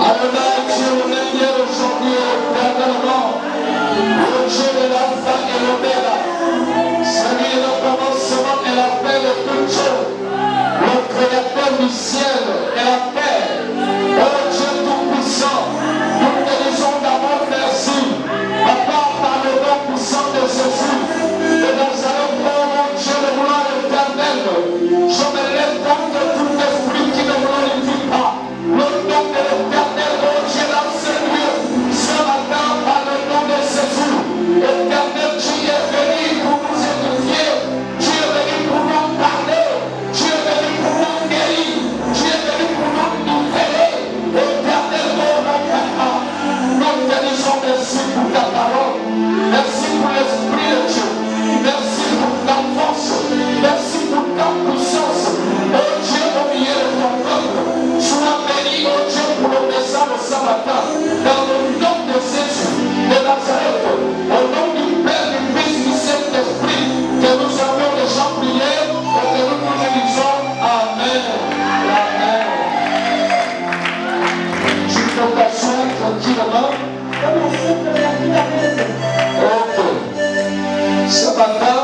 Adonai, tu es le même hier, aujourd'hui et éternellement. Le Dieu de l'Alpha et l'Oméga. Celui le commencement et la fin de toutes choses. Le créateur du ciel et la terre. Oh Dieu tout-puissant, nous te disons d'abord merci. Papa, par le nom puissant de Jésus, de Nazareth, oh mon Dieu de gloire éternelle, je me lève contre tout esprit qui ne glorifie pas le nom de l'éternel, oh Dieu dans ce lieu, ce matin, par le nom de Jésus. Éternel, tu es venu pour nous édifier, tu es venu pour nous parler, tu es venu pour nous guérir, tu es venu pour nous libérer. Éternel, oh mon Papa, nous te disons merci pour ta parole, merci pour l'Esprit de Dieu, merci pour ta force, merci pour ta puissance. Oh Dieu, au milieu de ton peuple, sois béni, oh Dieu, pour le message de ce matin, dans le nom de Jésus de Nazareth, au nom du Père, du Fils, du Saint-Esprit, que nous avons déjà prié et que nous nous disons Amen. Amen. Tu peux t'asseoir tranquillement. Ok. Ce matin,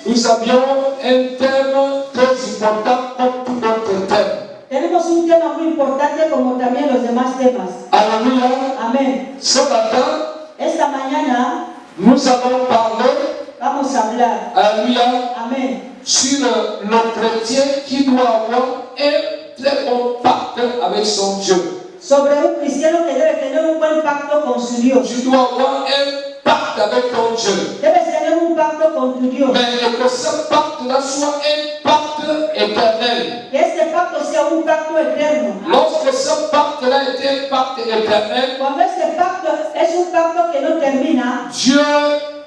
nous avions un thème très important comme tout notre thème. Tenemos un tema muy importante como también los demás temas. Alléluia. Amén. Ce matin, Esta mañana nous allons parler, vamos a hablar. alléluia, Amén. sur le chrétien qui doit avoir un très bon pacte avec son Dieu. Sobre un cristiano que debe tener un buen pacto con su Dios. Tu dois avoir un pacte avec ton Dieu. Debes tener un pacto con tu Dios. Mais que ce pacte-là soit un pacte éternel. Que este pacto sea un pacto eterno. Lorsque ce pacte-là est un pacte éternel, Cuando este pacto es un pacto que no termina, Dieu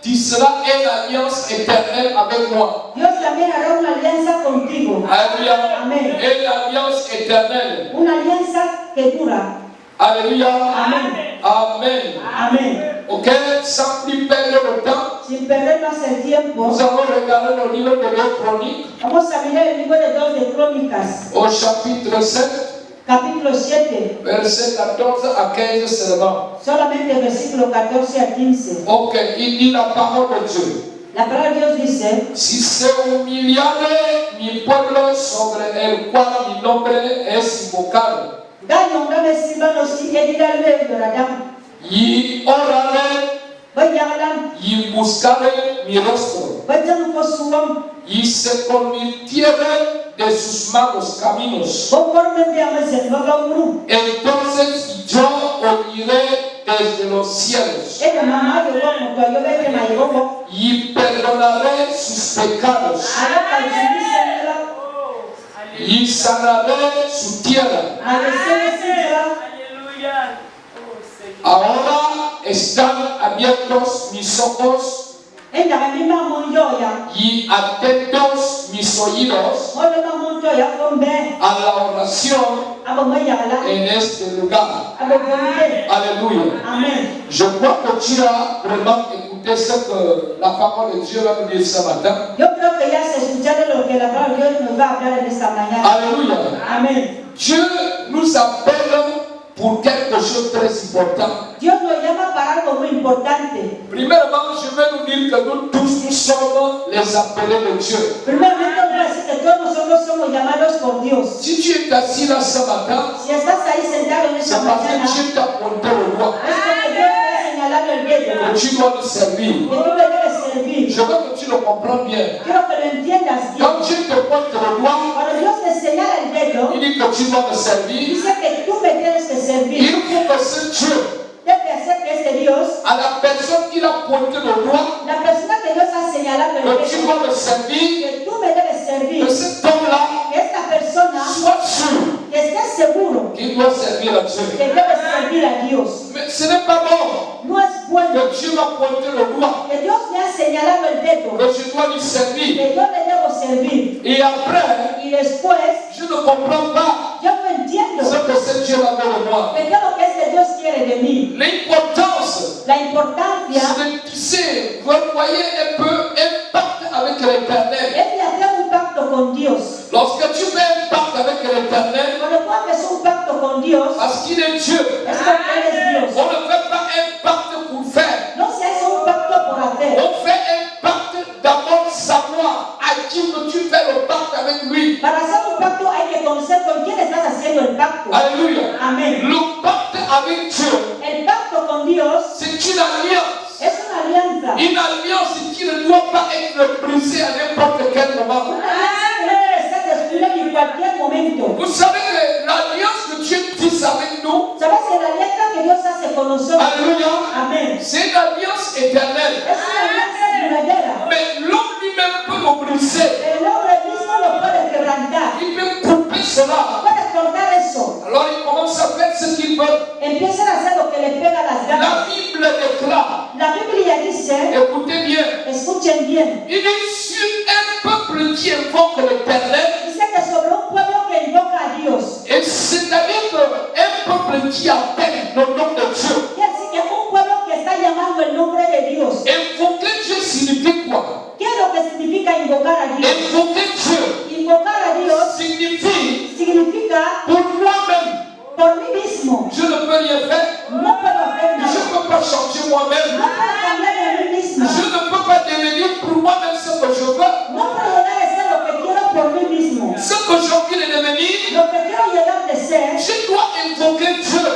tissera une alliance éternelle avec moi. Dios también hará una alianza contigo. Alléluia. Amén. Une alliance éternelle. Una alianza que dura. Alléluia. Amen. Amen. Amén. Ok, sans plus perdre le temps, Sin perder más el tiempo, nous allons regarder le livre de l'Œuvre chronique vamos a mirar el libro de 2 de Crónicas, au chapitre 7, capítulo 7, verset 14 à 15 seulement. solamente versículo 14 a 15. Ok, il dit la parole de Dieu. La palabra de Dios dice: Si se humillare mi pueblo sobre el cual mi nombre es invocado, Daño no me sirvan los hijos de Radam. y orare, Vayan, y buscare mi rostro, vayan por su nombre. y se convirtiere de sus malos caminos, Conforme veamos el nuevo entonces yo oiré desde los cielos es mamá de Juan, cuando yo veo que me llegó, y perdonaré sus pecados a la y sanaré su tierra. Ahora están abiertos mis ojos y atentos mis oídos a la oración en este lugar. Alléluia. Amén. Je crois que tu as vraiment écouté ce que la parole de Dieu va nous dire ce matin. Yo creo que ya se escucharon lo que la palabra de Dios nos va a hablar en esta mañana. Alléluia. Amén. Dieu nous appelle pour quelque chose de très important. Dios nos llama para algo muy importante. Premièrement, je vais nous dire que nous tous, nous sommes les appelés de Dieu. Primeramente, voy a decir que todos nosotros somos llamados por Dios. Si tu es assis là ce matin, Si estás ahí sentado en c'est esta parce mañana, que Dieu t'a pointé le doigt. es porque Dios te ha señalado el dedo. Que tu dois le servir. Que tú le debes servir. Je veux que tu le comprennes bien. Quiero que lo entiendas bien. Quand Dieu te pointe le doigt, Cuando Dios te señala el dedo, il dit que tu dois me servir. dice que tú me tienes que servir. Il faut que ce Dieu, Debe hacer que este Dios, à la personne qui l'a pointé le doigt, la persona que Dios ha señalado el que tu dedo, dois me servir, que tú me debes servir, que cet homme-là que esta persona soit sûr que esté seguro qu'il doit servir à Dieu. que debe servir a Dios. Mais ce n'est pas bon No es bueno que Dieu m'a pointé le doigt, que Dios me ha señalado el dedo, que je dois lui servir. que yo le debo servir. Et après, Y después, je ne comprends pas yo no entiendo ce que ce Dieu a fait de moi. que qué es lo que este Dios quiere de mí. L'importance, La importancia c'est de tisser, revoyer un peu un pacte avec l'éternel. es de hacer un pacto con Dios. Lorsque tu fais un pacte avec l'éternel, Cuando tú haces un pacto con Dios, qu'il est Dieu. es porque Él es Dios. On ne fait pas un pacte pour faire. No se hace un pacto por hacer. On fait un pacte d'abord savoir à qui que tu fais le pacte avec lui. Para hacer un pacto hay que conocer con quién estás haciendo el pacto. Alléluia. Amén. Le pacte avec Dieu, El pacto con Dios c'est une alliance. es una alianza. Une alliance qui ne doit pas être brisée à n'importe quel moment. Una alianza que no debe ser destruida en cualquier momento. Vous savez que l'alliance que Dieu tisse avec nous, ¿Sabes que la alianza que Dios hace con nosotros? alléluia, Amén. c'est une alliance éternelle. Es una alianza duradera. Mais l'homme lui-même peut le briser. El hombre mismo lo puede quebrantar. Il peut couper cela. Puede cortar eso. Alors il commence à faire ce qu'il veut. Empiezan a hacer lo que les pega las La ganas. Bible déclare, La Biblia dice, écoutez bien, escuchen bien, il est sur un peuple qui invoque l'Éternel, dice que sobre un pueblo que invoca a Dios. et c'est-à-dire qu'un peuple qui appelle le nom de Dieu. Quiere decir que un pueblo que está llamando el nombre de Dios. Invoquer Dieu signifie quoi? ¿Qué es lo que significa invocar a Dios? Invoquer Dieu Invocar a Dios signifie significa pour moi-même, por mí mismo. je ne peux rien faire, No puedo hacer je nada. ne peux pas changer moi-même, No puedo cambiar de mí mismo. je ne peux pas devenir pour moi-même ce que je veux, No puedo llegar a ser lo que quiero por mí mismo. ce que j'ai envie de devenir, Lo que quiero llegar de ser, je dois invoquer Dieu debo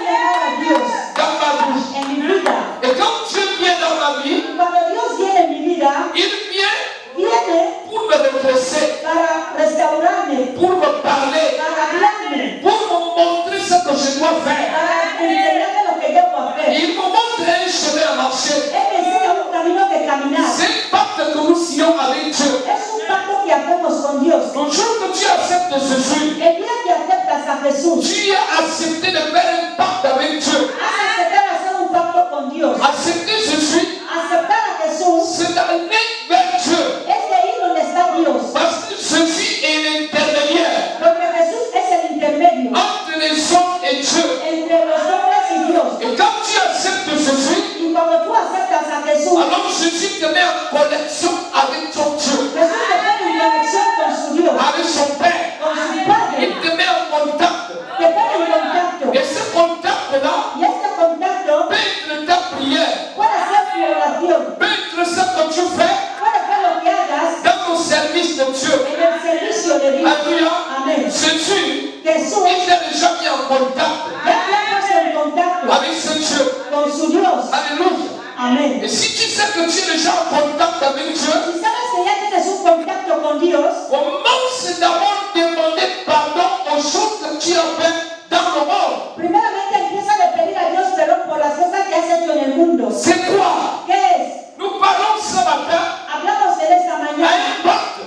llegar a Dios dans ma vie. en mi vida. Et quand Dieu vient dans ma vie, Y cuando Dios viene en mi vida, il vient viene pour me redresser, para restaurarme, pour me parler, para hablarme, pour me montrer ce que je dois faire. para enseñarme lo que debo hacer. Il me montre un chemin à marcher. Él me enseña un camino que caminar. C'est un pacte que nous signons avec Dieu. Es un pacto que hacemos con Dios. Le jour que tu acceptes Jésus, El día que aceptas a Jesús, tu as accepté de faire un pacte avec Dieu. has aceptado hacer un pacto con Dios. Accepter Jésus, Aceptar a Jesús c'est d'aller vers Dieu. es de ir donde está Dios. Parce que Jésus est l'intermédiaire Porque Jesús es el intermedio entre les hommes et Dieu. entre los hombres y Dios. Et quand tu acceptes Jésus, Y cuando tú aceptas a Jesús, alors Jésus te met en connexion avec ton Dieu, Jesús te pone en conexión con su Dios, avec son Père. con su Padre. Il te met en contact. Te pone en contacto. Et ce contact-là Y este contacto peut être ta prière, puede ser tu oración, peut être ce que tu fais puede ser lo que hagas dans le service de Dieu. en el servicio de Dios. Alléluia. Amén. Jésus, Jesús il t'a déjà mis en contact ya te ha puesto en contacto avec ce Dieu. con su Dios. Alléluia. Amén. Et si tu sais que tu es déjà en contact avec Dieu, Si sabes que ya tienes un contacto con Dios, commence d'abord à demander pardon aux choses que tu as faites dans le monde. primeramente empieza a pedir a Dios perdón por las cosas que has hecho en el mundo. C'est quoi? ¿Qué es? Nous parlons ce matin Hablamos en esta à mañana un pacte.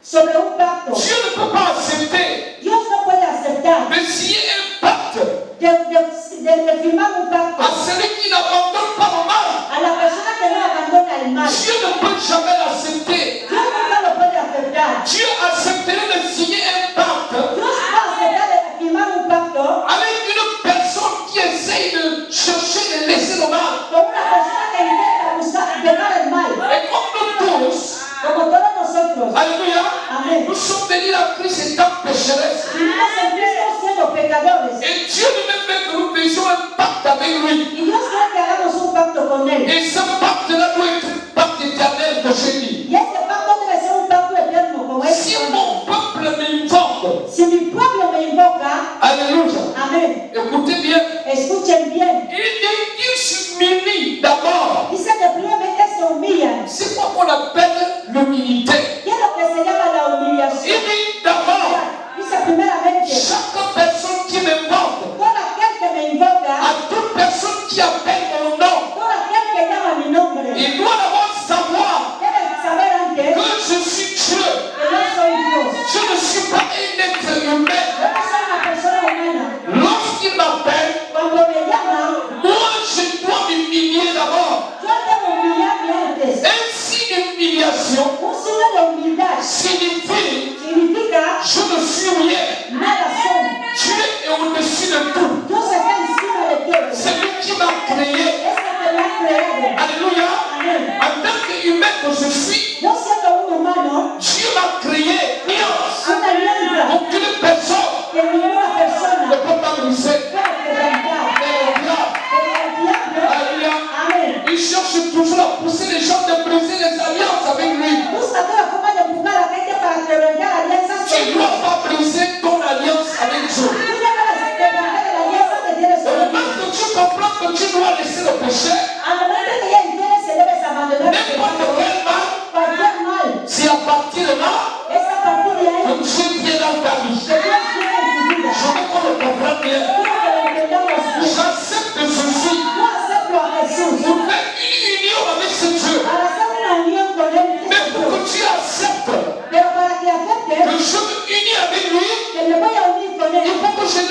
sobre un pacto. Dieu ne peut pas accepter Dios no puede aceptar de signer un pacte de firmar un pacto à celui qui n'abandonne pas le mal. a la persona que no abandona el mal. Dieu ne peut jamais l'accepter. Dios nunca lo puede aceptar. Dieu accepterait de signer un pacte Dios va a aceptar de firmar un pacto avec une personne qui essaye de chercher de laisser le mal. con una persona que intenta dejar el mal, Et comme nous tous, como todos nosotros. alléluia, Amén. nous sommes venus à Christ étant pécheresse. Vivimos en Cristo siendo pecadores. Et Dieu nous fait que nous faisions un pacte avec lui. Y Dios quiere que hagamos un pacto con Él. Et ce pacte-là doit être un pacte éternel que j'ai dit. Y este pacto debe ser un pacto eterno como Si este. mon peuple m'invoque, Si mi pueblo me invoca, alléluia, amén. écoutez bien, Escuchen bien. il s'humilie d'abord. Dice que primeramente se humillan. C'est quoi qu'on appelle l'humilité. ¿Qué es lo que se llama la Il humillación? dit d'abord, Dice primeramente, chaque personne qui m'invoque, todo aquel que me invoca, à toute personne qui appelle mon nom, todo aquel que llama mi nombre, il doit d'abord savoir debe saber antes que je suis Dieu. que yo soy Dios. Je ne suis pas un être humain. Yo no soy una persona humana. Lorsqu'il m'appelle, Cuando me llama, moi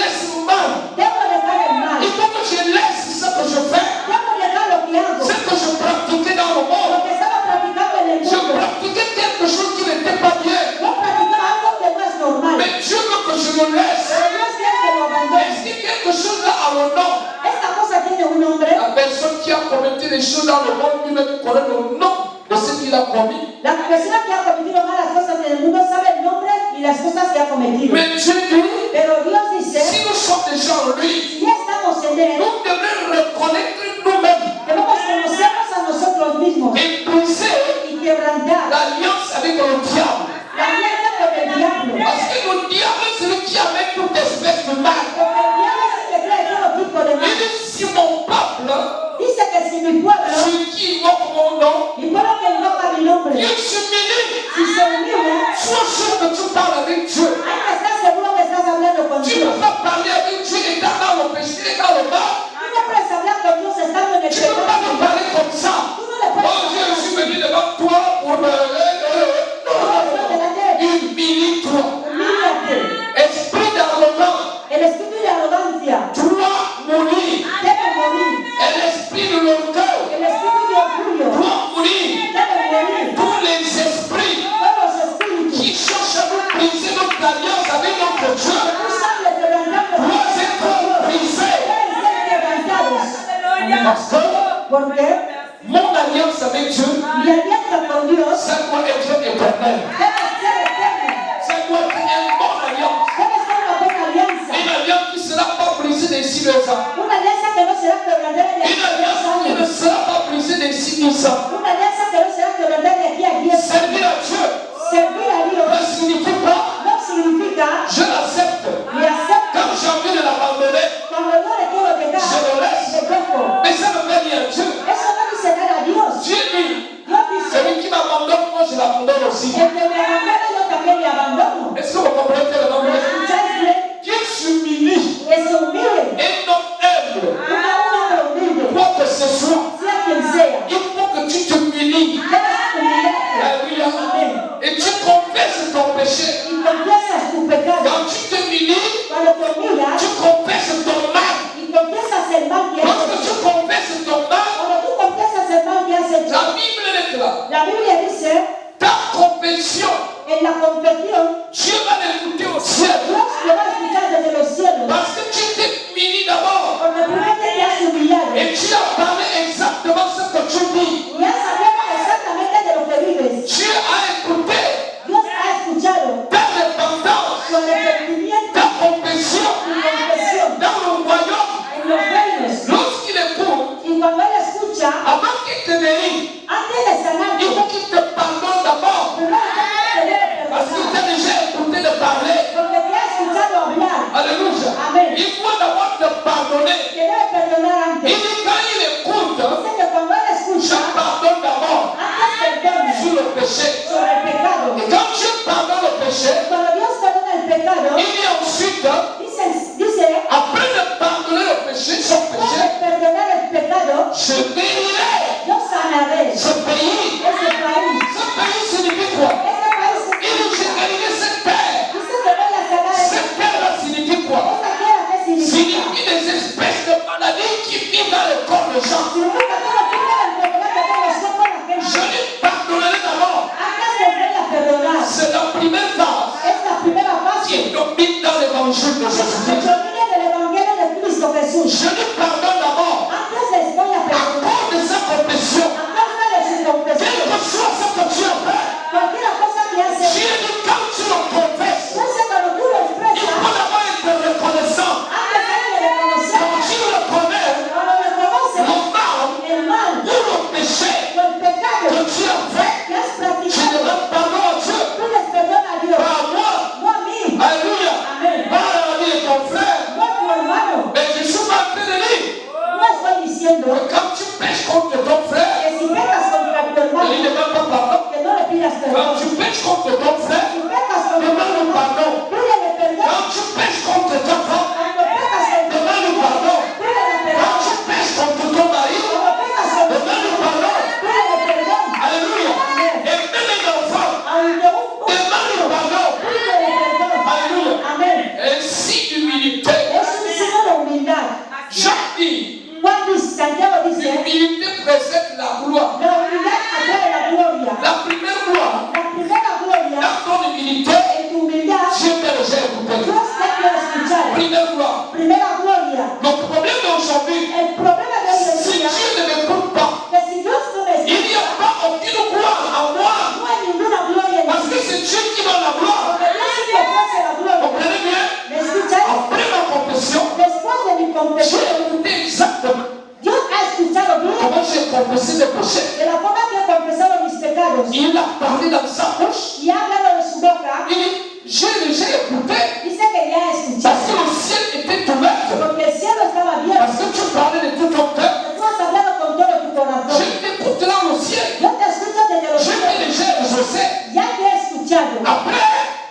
laisse mal. Debo dejar el mal. Il faut que je laisse ce que je fais. Debo dejar lo que hago. Ce que je pratiquais dans le monde. Lo que estaba practicando en el Je mundo. pratiquais quelque chose qui n'était pas bien. Yo practicaba algo que no es normal. Mais Dieu veut que je le laisse. Pero Dios quiere que lo abandone. Est-ce que quelque chose là a le nom? Esta cosa tiene un nombre. La personne qui a commis les choses dans le monde lui-même connaît le nom de ce qu'il a commis. La persona que ha cometido malas cosas en el mundo sabe el nombre y las cosas que ha cometido. Mais Dieu dit, Pero Dios dice, si nous sommes déjà en lui, si ya estamos en Él, nous devons reconnaître nous-mêmes debemos conocernos a nosotros mismos et briser y quebrantar l'alliance avec le diable. la alianza con el diablo. Parce que le diable, c'est celui qui amène toute espèce de mal. Porque el diablo es el que trae todo tipo de Il mal. dit, si mon peuple, Dice que si mi pueblo, celui qui invoque mon nom, mi pueblo que invoca mi nombre, il s'humilie. si se humilla, Sois sûr que tu parles avec Dieu. hay que estar seguro que estás hablando con Tu ne Dios. peux pas parler avec Dieu étant dans le péché, étant dans le mal. Tú no puedes hablar con Dios estando en el Tu ne peux pas pecado. me parler comme ça. Tú no le Oh puedes Dieu, je hablar suis venu devant toi pour me... Humilie-toi. Humíllate. Esprit d'arrogance, El espíritu de arrogancia dois mourir. debe morir. Et l'esprit de l'orgueil El espíritu de orgullo doit mourir. debe morir. Tous les esprits Todos los espíritus qui cherchent à nous briser notre alliance avec notre Dieu que usan de quebrantar los doivent être brisés. deben ser quebrantados. Parce que Porque mon alliance avec Dieu, mi alianza con Dios ça doit être éternel. debe ser eterna. Ça doit être une bonne alliance. Debe ser una buena alianza. Une alliance qui ne sera pas brisée d'ici 2 ans. Una alianza que no será quebrantada de aquí Une a 10 alliance qui ne años. sera pas brisée d'ici 10 ans. Una alianza que no será quebrantada de aquí a 10 años. Servir à Dieu Servir a ne Dios signifie pas no significa je l'accepte. me acepto. Quand j'ai envie de l'abandonner, Cuando yo le quiero dejar, je le laisse. le dejo. Mais ça ne fait rien à Dieu. Eso no dice nada a Dios. Dieu dit, Dios dice, celui qui m'abandonne, moi je l'abandonne aussi. el que me abandona yo también le abandono. Est-ce que vous comprenez le nom ¿Me de escucháis bien? Dieu s'humilie Que se humille. et non humble. Un hombre humilde, Quoi que ce soit, sea quien sea, il faut que tu t'humilies. debes humillarte. Alléluia. Amén. Et tu confesses ton péché. Y confiesas tu pecado. Quand tu t'humilies, Cuando te humillas tu confesses ton mal. y confiesas el mal que has Lorsque tu hecho. confesses ton mal, Cuando tú confiesas el mal que has hecho, la Bible déclare, la Biblia dice, ta confession, en la confesión, Dieu va l'écouter au ciel. Dios lo va a escuchar desde los cielos. Parce que tu t'es humilié d'abord. Porque primero te has humillado Et tu as parlé exactement ce que tu dis. y has hablado exactamente de lo que vives. Dieu a écouté Dios ha escuchado ta repentance, tu arrepentimiento ta confession y confesión dans le royaume. en los reinos. Lorsqu'il écoute, Y cuando Él escucha, avant qu'il te délivre, antes de sanarte, il faut qu'il te pardonne d'abord. primero te debe Parce qu'il perdonar. t'a déjà écouté de parler. Porque te ha escuchado hablar. Alléluia. Amen. Il faut d'abord te pardonner. Te debe perdonar Il antes. dit quand il écoute, Dice que cuando Él je escucha, pardonne d'abord antes perdona sur le péché. sobre el pecado. Et quand Dieu pardonne le péché, Cuando Dios perdona el pecado, il dit ensuite, dice, après de pardonner le péché, son después péché, de perdonar el pecado, je bénirai yo sanaré ce pays. ese país. Ce pays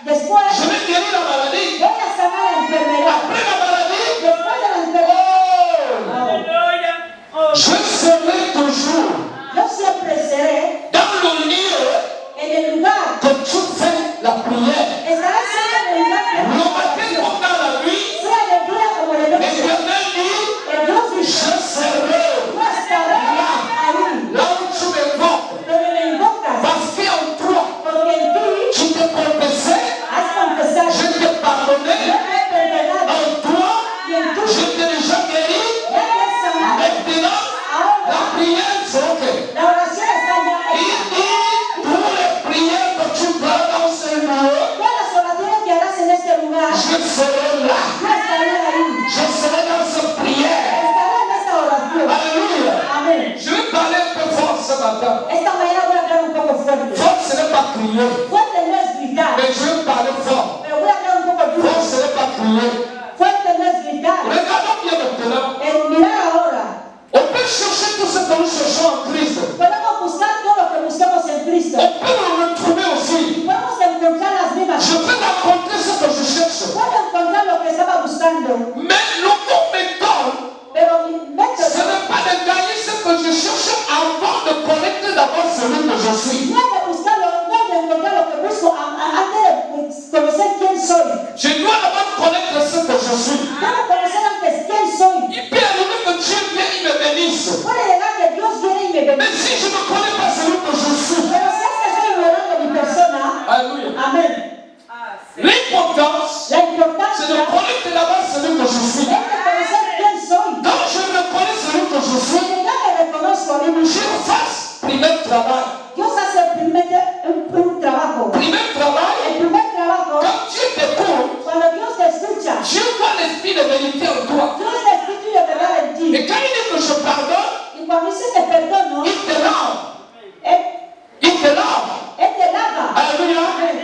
Después, je vais guérir la maladie. voy a sanar la enfermedad. Après la maladie, Después de la enfermedad, je serai toujours yo siempre seré dans le lieu en el lugar. que tu fais la prière. Estaré siempre en el lugar que Le matin comme dans la nuit, sea de día como de noche. l'Éternel dit, El Dios je dice, serai yo estaré ahí, là où tu m'invoques. donde me invocas, Parce qu'en toi, porque en ti tu t'es confessé, has confesado, je t'ai pardonné. yo te he perdonado, En toi, y en ti je t'ai déjà guéri. ya te he sanado. Maintenant, Ahora, la prière, c'est OK. la oración está ya Il hecha. dit, pour les prières que tu feras dans ce lieu, Todas las oraciones que harás en este lugar, je serai là. yo estaré ahí. Je serai dans cette prière. Estaré en esta oración. Alléluia. Amén. Je vais parler un peu fort ce matin. Esta mañana voy a hablar un poco fuerte. Fort, ce n'est pas crier. Fuerte no es gritar, Mais je vais parler fort. pero voy a hablar un poco duro. Fort, ce n'est pas crier. Fuerte no es gritar. Regardons bien maintenant. El mirar ahora. On peut chercher tout ce que nous cherchons en Christ. Podemos buscar todo lo que busquemos en Cristo. On peut le retrouver aussi. Podemos encontrar las mismas Je peux cosas. rencontrer ce que je cherche. Puedo encontrar lo que estaba buscando. Mais le mot méthode, Pero mi ce método n'est pas de gagner ce que je cherche avant de connaître d'abord celui que je suis. no es de buscarlo, no es de encontrar lo que busco antes de conocer quién soy. Je dois d'abord connaître ce que je suis. Debo conocer antes quién soy. Il peut arriver que Dieu vienne, il me bénisse. Puede llegar que Dios viene y me Mais bendiga. si je ne connais pas celui que je suis, Pero si es que estoy ignorando mi persona, alléluia. amén. L'importance, La c'est de importancia connaître d'abord celui que je suis. es de conocer quién soy. Quand je reconnais celui que je Si suis, ya me reconozco a mí mismo, je fasse premier travail. Dios hace un trabajo. Premier travail, El primer trabajo, quand Dieu t'écoute, cuando Dios te escucha, Dieu voit l'esprit de vérité en toi. Dios es el espíritu de verdad en ti. Et quand il dit que je pardonne, Y cuando dice te perdono, il te lave. Él Il te lave. te lava. Alléluia.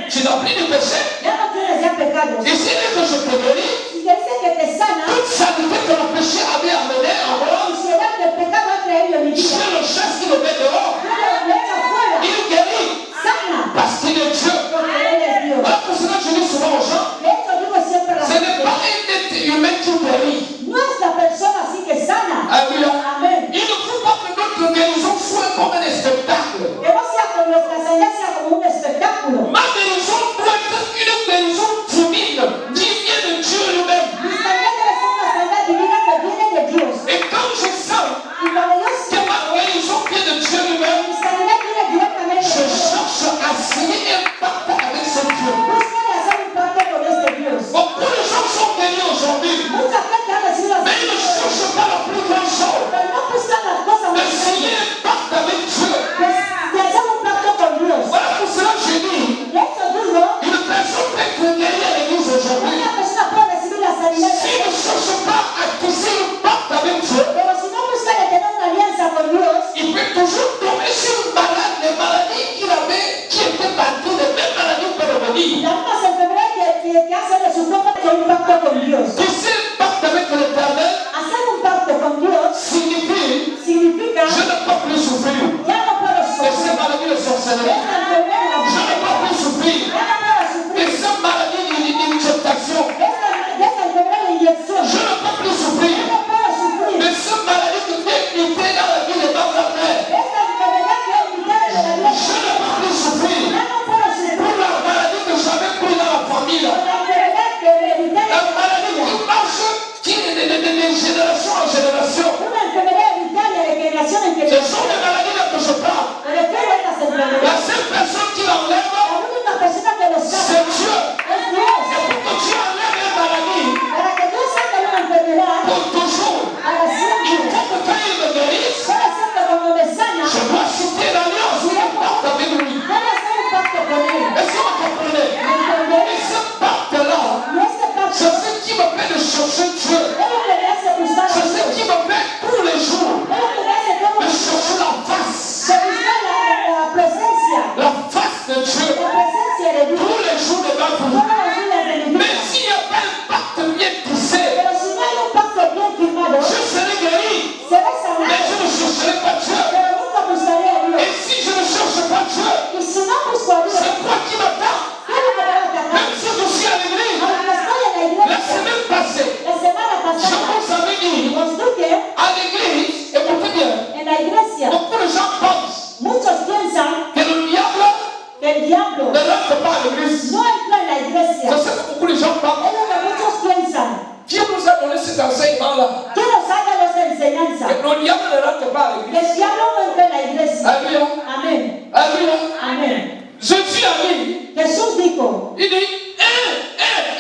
Tu n'as plus de péché. Ya no tienes ya pecados. Et s'il dit que je te guéris, Si te dice que te sana, toute saleté que le péché avait amené en la moi, suciedad del pecado ha traído en mi vida. Dieu le chasse, il le met dehors. Yo lo echo fuera. Il guérit Sana. parce qu'il est Dieu. Porque Él es Dios. Voilà pour cela que je dis souvent aux gens, De hecho, digo siempre a la ce n'est gente, pas un être humain qui guérit. no es la persona así que sana. Alléluia. Amén. Il ne faut pas que notre guérison soit comme un spectacle. Que no sea con nuestra sanidad sea como un espectáculo. Ma guérison doit être une guérison divine qui vient de Dieu lui-même. Mi sanidad debe ser una sanidad divina que viene de Dios. Et quand je sens Y cuando yo que sé ma guérison vient de Dieu que lui-même, mi sanidad viene directamente je de Dios, cherche à signer un pacte avec ce Dieu. busca de hacer un pacto con este Dios. Beaucoup de gens sont guéris aujourd'hui, Mucha gente ha recibido la mais ils ne sanidad, cherchent pas la plus grande chose, pero no buscan las cosas de más signer grandes. un pacte avec Dieu. De hacer un pacto con Dios. Voilà pour cela que je dis, De hecho, digo, une personne peut être guérie à l'église aujourd'hui. una persona puede recibir la sanidad de S'il ne Dios, cherche pas à tisser un pacte avec Dieu, pero si no busca de tener una alianza con Dios, il peut toujours tomber sur une malade, les maladies qu'il avait, qui étaient parties, les mêmes maladies peuvent revenir. la misma enfermedad que hace de su cuerpo hacer un pacto con Dios. Tisser un pacte avec l'Éternel Hacer un pacto con Dios signifie significa je ne peux plus souffrir ya no puedo de sufrir. ces maladies de sorcellerie. Esta enfermedad Je ne peux plus souffrir ya no puedo de sufrir. ces maladies d'injection. De esta enfermedad de inyección Je ne peux plus souffrir ya no puedo sufrir. de ces maladies qui viennent lutter dans la vie de dans la terre. Esta enfermedad que es vital en la vida Je ne peux plus souffrir ya no puedo sufrir. pour la maladie que j'avais prise dans la famille. Por la enfermedad que es vital La en la maladie vida. qui marche, qui est de génération en génération. Una enfermedad vital de generación en Ce generación. sont les maladies là que je parle. Me refiero a estas La enfermedades. seule personne qui l'enlève, La única persona que lo c'est sabe Dieu. es Dios. Et pour que Dieu enlève une maladie, Para que Dios saque una enfermedad, pour toujours, para il siempre, faut que quand il me guérisse, debe ser que cuando me sana, je dois citer l'alliance ou le pacte avec lui. debe hacer un pacto con Él. Est-ce que vous comprenez? ¿Me entendés? Et ce pacte-là, Y este pacto c'est ce qui me fait de chercher Dieu. es lo que me hace buscar a C'est ce Dios. qui me fait tous les jours Es lo que me hace todo de chercher la face. de buscar la presencia La face de Dieu. de Dios Tous les jours de ma todos vie. los días de mi Mais vida. s'il n'y a pas un pacte bien tissé, Pero si no hay un pacto bien firmado, je serai guéri. seré Mais sanado, je ne chercherai pas Dieu. pero nunca buscaré a Et Dios. si je ne cherche pas Dieu, Y si no busco a Dios, c'est quoi qui m'attend? ¿qué es lo que me dijo, il dit, un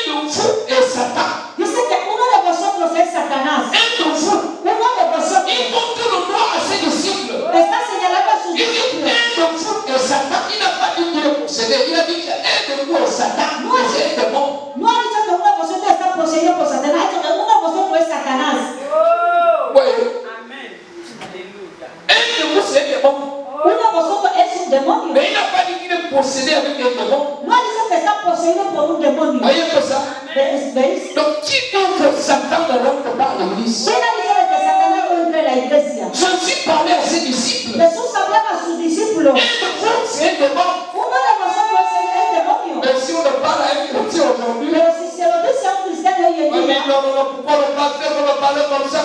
de vous est Satan. dice que uno de vosotros es Satanás. Un de vous. Uno de vosotros Il montre le doigt à ses disciples. está señalando a sus Il dit, discípulos. un de vous est Satan. Il n'a pas dit qu'il est possédé. Il a dit qu'un de vous est Satan. No ha C'est un démon. no ha dicho que uno de vosotros está poseído por Satanás, ha dicho que uno de vosotros es Satanás. Oui. Amen. Alléluia. Un de vous, c'est un démon. Uno de vosotros es un demonio. Mais il n'a pas dit qu'il est possédé avec un démon. No ha dicho que está poseído por un demonio. Voyez un peu ça? ¿Veis? Donc, qui dit que Satan ne rentre pas à l'église? ¿Quién ha dicho de que Satanás no entra en la iglesia? Jésus parlait à ses disciples. Jesús hablaba a sus discípulos. Un de vous, c'est un démon. Uno de vosotros es el demonio. Mais si on le parle à un chrétien aujourd'hui, Pero si se lo dice a un cristiano hoy en on dit día, non, pourquoi le pasteur me parler comme ça,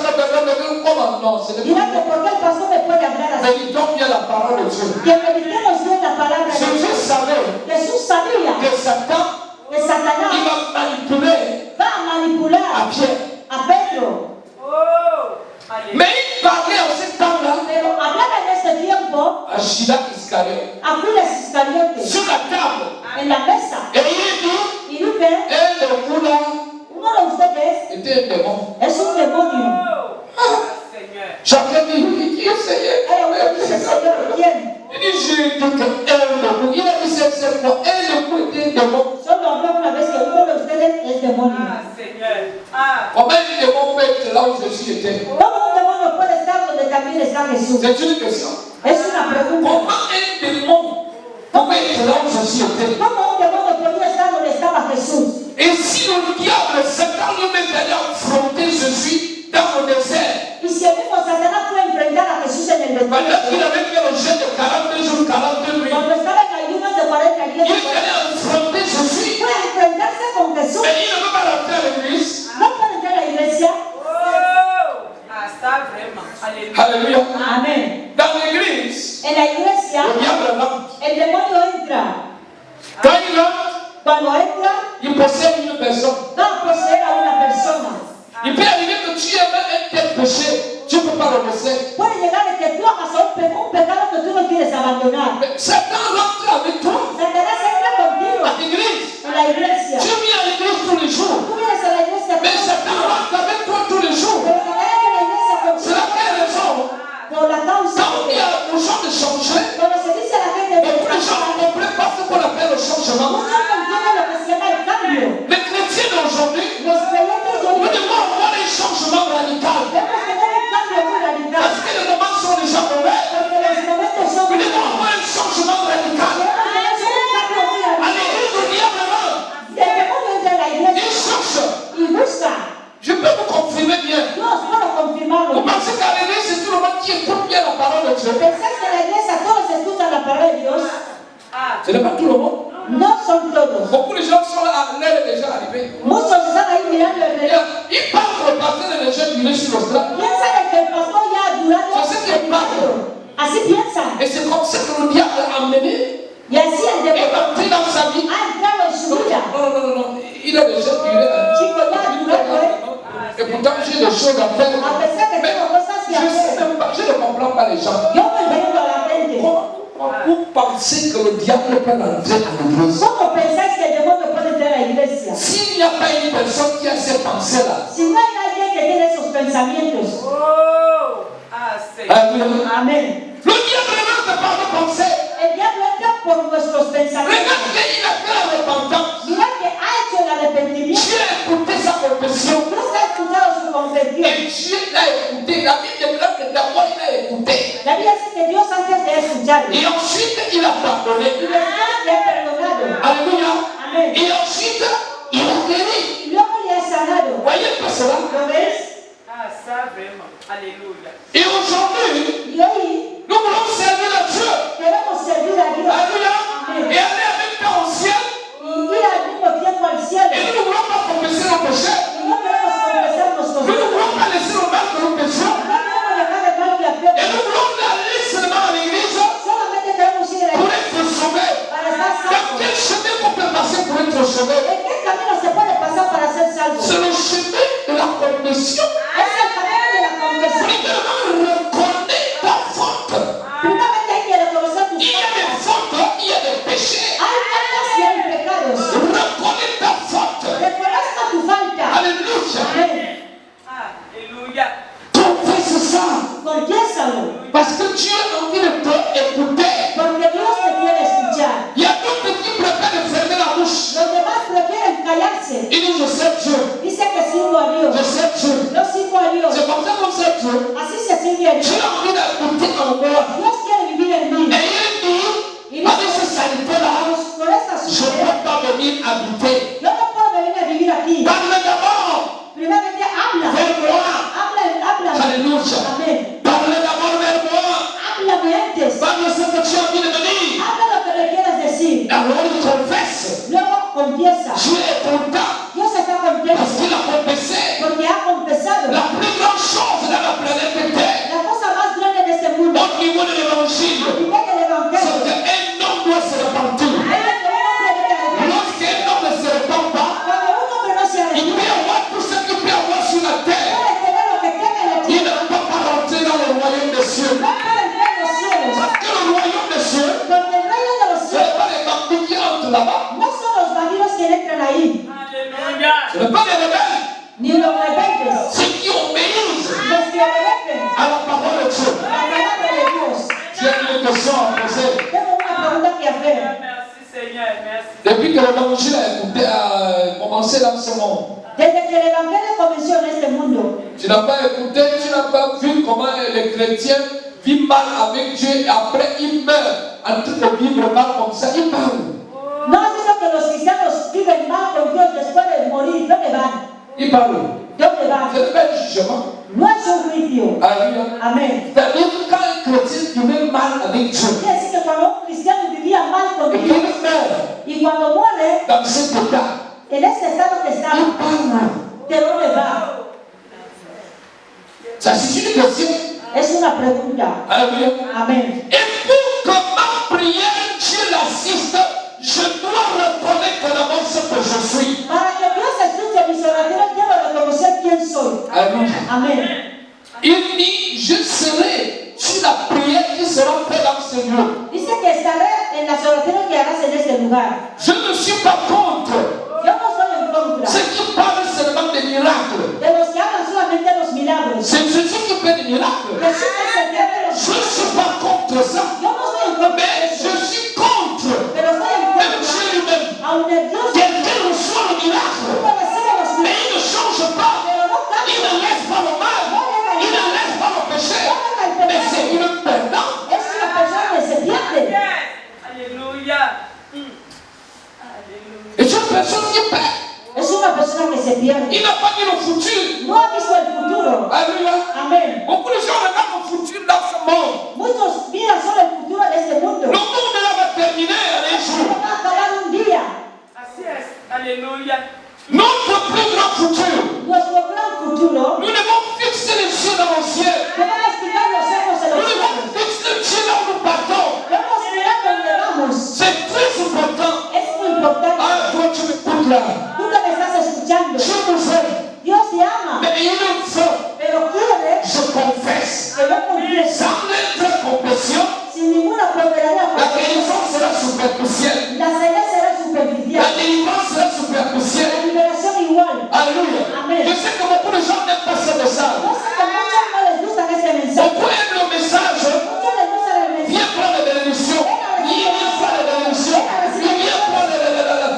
comment? Non, ce n'est dirá pas. que por qué el pastor me puede hablar así. Méditons bien la parole de Dieu. Que meditemos bien la palabra de Jésus Dios. savait Jesús sabía que Satan, que Satanás il va manipuler va a manipular à Pierre. a Pedro. Oh. Alléluia. Mais il parlait en ce temps-là Pero hablaba en este tiempo à Judas Iscariote a Judas Iscariote sur la table. en la mesa. Et il dit, Y dice, un de vous là uno de ustedes était un démon. es un demonio. Oh. Seigneur. Chacun dit, qui essayait? Hay uno dice, Señor, ¿quién? Il dit, j'ai dit qu'un de vous. Il a dit, c'est quoi? Un de vous était un démon. Solo habló una vez que uno de ustedes es demonio. Ah, Seigneur. Ah. Comment un démon peut être là où Jésus était? ¿Cómo un demonio puede estar donde también está Jesús? C'est une question. Es una pregunta. Comment un démon pouvait être là où Jésus était? ¿Cómo un demonio podía estar donde estaba Jesús? Et si le diable, Satan lui-même allait affronter Jésus dans le désert, Y si el mismo Satanás fue a enfrentar a Jesús en el pendant qu'il desierto, avait fait le jeûne de 42 jours, 42 nuits, cuando estaba en ayunas de 40 il días, allait affronter Jésus. fue a enfrentarse con Jesús. Mais il ne veut pas rentrer à l'église. No puede entrar a la iglesia. Oh. Ah, ça vraiment. Alléluia. Alléluia. Amén. Dans l'église, En la iglesia, le diable rentre. el demonio entra. Quand il rentre, Cuando entra, il possède une personne. va a poseer a una persona. Il peut arriver que tu aimes un tel péché, tu ne peux pas le laisser. Puede llegar a que tú hagas un pecado que tú no quieres abandonar. Mais Satan rentre avec toi Satanás entra contigo à l'église. en la iglesia. Tu viens à l'église tous les jours. Tú vienes a la iglesia Mais Satan rentre avec toi tous les jours. pero Satanás entra en la iglesia C'est contigo laquelle raison? por la causa Quand on dit de aux gens de changer, cuando se dice a la gente de beaucoup de gens ne comprennent pas ce qu'on appelle le changement. muchos no entienden lo que se llama el cambio. Les chrétiens d'aujourd'hui, Los creyentes de hoy nous devons avoir un changement radical. debemos tener un cambio muy radical Parce que les moments sont déjà mauvais. porque los momentos son Nous devons avoir un changement radical. debemos tener un cambio muy À radical. l'église, le diable rentre. Si el demonio entra en la Il iglesia cherche. y busca, Je peux vous confirmer bien. Dios puede confirmarlo. Vous pensez qu'à l'église, c'est tout le monde qui écoute bien la parole de Dieu? ¿Pensáis que en la iglesia todos escuchan la palabra de Dios? Ah. Ce n'est pas tout le monde. No son todos. Beaucoup de gens sont là, l'heure est déjà arrivée. Muchos están ahí mirando el reloj. Ils parlent que le pasteur est déjà duré sur le stade. Piensan en que el pastor ya ha durado Yo sé que el pastor. Así piensan. Et c'est comme ça que le diable a amené Y así el et demonio entré dans sa vie. ha entrado en su vida. Non. Il a déjà duré. Chico, ya ha durado, Et pourtant, j'ai des choses à faire. A pesar que Mais tengo cosas que je sais hacer. même pas, je ne comprends pas les gens. Yo me entiendo a la gente. Vous pensez que le diable peut entrer à l'église? ¿Cómo pensáis que el demonio puede entrar a la iglesia? S'il n'y a pas une personne qui a ces pensées-là, Si no hay nadie que tiene esos pensamientos. Oh. Ah, Seigneur. alléluia. Amén. Le diable ne rentre pas de pensée. El diablo entra por nuestros pensamientos. Regarde qu'il a fait la repentance. Mira que ha hecho el arrepentimiento. Dieu a écouté sa confession. Dios ha escuchado su confesión. Et Dieu l'a écouté. La Bible déclare que d'abord il a écouté. La Biblia dice que Dios antes de escucharlo Et ensuite il a pardonné. y después le ha perdonado. Alléluia. Amén. Et ensuite il a guéri. Y luego le ha sanado. Voyez pas cela? ¿Lo ves? Ah, ça vraiment. Alléluia. Et aujourd'hui, Y hoy nous voulons servir à Dieu. queremos servir a Dios. Alléluia. Amén. Et aller en même temps au ciel. Y ir al mismo tiempo al cielo. Et nous ne voulons pas confesser nos péchés. Y no queremos confesar nuestros Nous ne pecados. voulons pas laisser le mal que nous péchons. No queremos dejar el mal que Et hacemos. nous voulons aller seulement à l'église Solamente queremos ir a la pour iglesia être sauvés. para estar Dans salvos. quel chemin qu'on peut passer pour être sauvé? ¿En qué camino se puede pasar para ser salvo? C'est le chemin de la confession. Es el camino de la confesión. Premièrement, reconnaître ta faute. Primeramente hay que reconocer tus Il y a des faltas. fautes, il y a des péchés. Hay faltas y hay callarse. Il dit, je sais Dieu. Dice que sirvo a Dios. Je sais Dieu. Yo sirvo a Dios. C'est comme ça qu'on sait Dieu. Así se sirve a Dios. Dieu a envie d'habiter en moi. Dios quiere vivir en mí. Et il dit, avec cette salité-là, Con esta je ne suciedad, peux pas venir habiter. yo no puedo venir a vivir aquí. Parle d'abord Primeramente habla. vers moi. Háblame. Alléluia. Amén. Parle d'abord vers moi. Háblame antes. Parle ce que tu as envie de me dire. Habla lo que le quieras decir. Alors il confesse. Luego confiesa. Dieu est content Dios está contento parce qu'il a confessé porque ha confesado la plus grande chose dans la planète Terre la cosa más grande de este mundo. au niveau de l'évangile. Igual que el C'est evangelio. qu'un homme doit se repentir. Lorsqu'un homme ne se repent pas, Cuando un hombre no se il peut arrepiente, avoir tout ce qu'il peut avoir sur la terre. puede tener lo que tenga en la Il tierra. ne peut pas rentrer dans le royaume des cieux. No puede entrar en los cielos. Parce que le royaume des cieux, Porque el reino de los ce n'est cielos pas les bandits qui entrent là-bas. no son los bandidos que entran ahí, Alléluia. Ce n'est pas les rebelles. ni los rebeldes, Ceux qui obéissent los que obedecen à la parole de Dieu. la palabra de Dios. J'ai une question à poser. Tengo una pregunta que hacer. Merci Seigneur, merci. Depuis que l'évangile a commencé dans ce monde, Desde que el evangelio comenzó en este mundo, tu n'as pas écouté, tu n'as pas vu comment les chrétiens vivent mal avec Dieu et après ils meurent en train de vivre mal comme ça. Ils parlent. ¿no has visto que los cristianos viven mal con Dios después de morir? ¿Dónde van? Ils parlent. ¿Dónde van? Ce n'est pas un jugement. No es un juicio. Alléluia. Amén. C'est-à-dire que quand un chrétien vivait mal avec Dieu Quiere decir que cuando un cristiano vivía mal con et Dios qu'il meurt y cuando muere, dans cet état, en ese estado que il estaba, parle. ¿de dónde va? Ça c'est une question. Es una pregunta. Alléluia. Amén. Et pour que ma prière, Dieu l'assiste, je dois reconnaître d'abord ce que je suis. Para que Dios escuche mis oraciones, quiero reconocer quién soy. Alléluia. Amén. Il dit, je serai sur la prière qui sera faite dans ce lieu. Dice que estaré en las oraciones que harás en este lugar. Je ne suis pas contre Yo no soy en contra ceux qui parlent seulement des miracles. de los que hablan solamente de los milagros. C'est Jésus qui fait des miracles. Jesús es el que hace los Je ne suis pas contre ça. Yo no soy en contra de Mais eso, je suis contre pero estoy en même contra. Dieu lui-même. Aun el Dios Quelqu'un reçoit le miracle, puede ser los mais milagros, il ne change pas. pero no Il cambia. ne laisse pas le mal. Il ne laisse pas le péché. Mais c'est une perdante. Es una persona que se pierde. Yes. Alléluia. Alléluia. Et c'est une personne qui perd. Es una persona que se pierde. Il n'a pas vu le futur. No ha visto el futuro. Alléluia. Amén. Beaucoup de gens regardent le futur dans ce monde. Muchos miran solo el futuro de este mundo. Le monde là va terminer un jour. Va a acabar un día. Así es. Alléluia. Notre plus grand futur, Nuestro gran futuro. nous devons fixer les yeux dans le ciel. Debemos fijar los ojos en Nous los devons cielos. fixer les yeux là où nous partons. Debemos mirar donde vamos. C'est très important. Es muy importante. Ah, toi tu m'écoutes là. Tú que me estás escuchando. Dieu nous aime. Dios te ama. Mais il nous faut, Pero quiere je confesse, que yo confiese sans lettre confession, sin ninguna verdadera la confesión. guérison sera superficielle. La sanidad será La superficial. délivrance sera La superficielle. liberación igual. Alléluia. Amen. Je sais que beaucoup de gens n'aiment pas ce message. No sé que a muchos no les gusta este mensaje. Beaucoup aiment le message. Muchos les gusta el mensaje. Viens prendre les bénédictions. Viens prendre les bénédictions. Viens prendre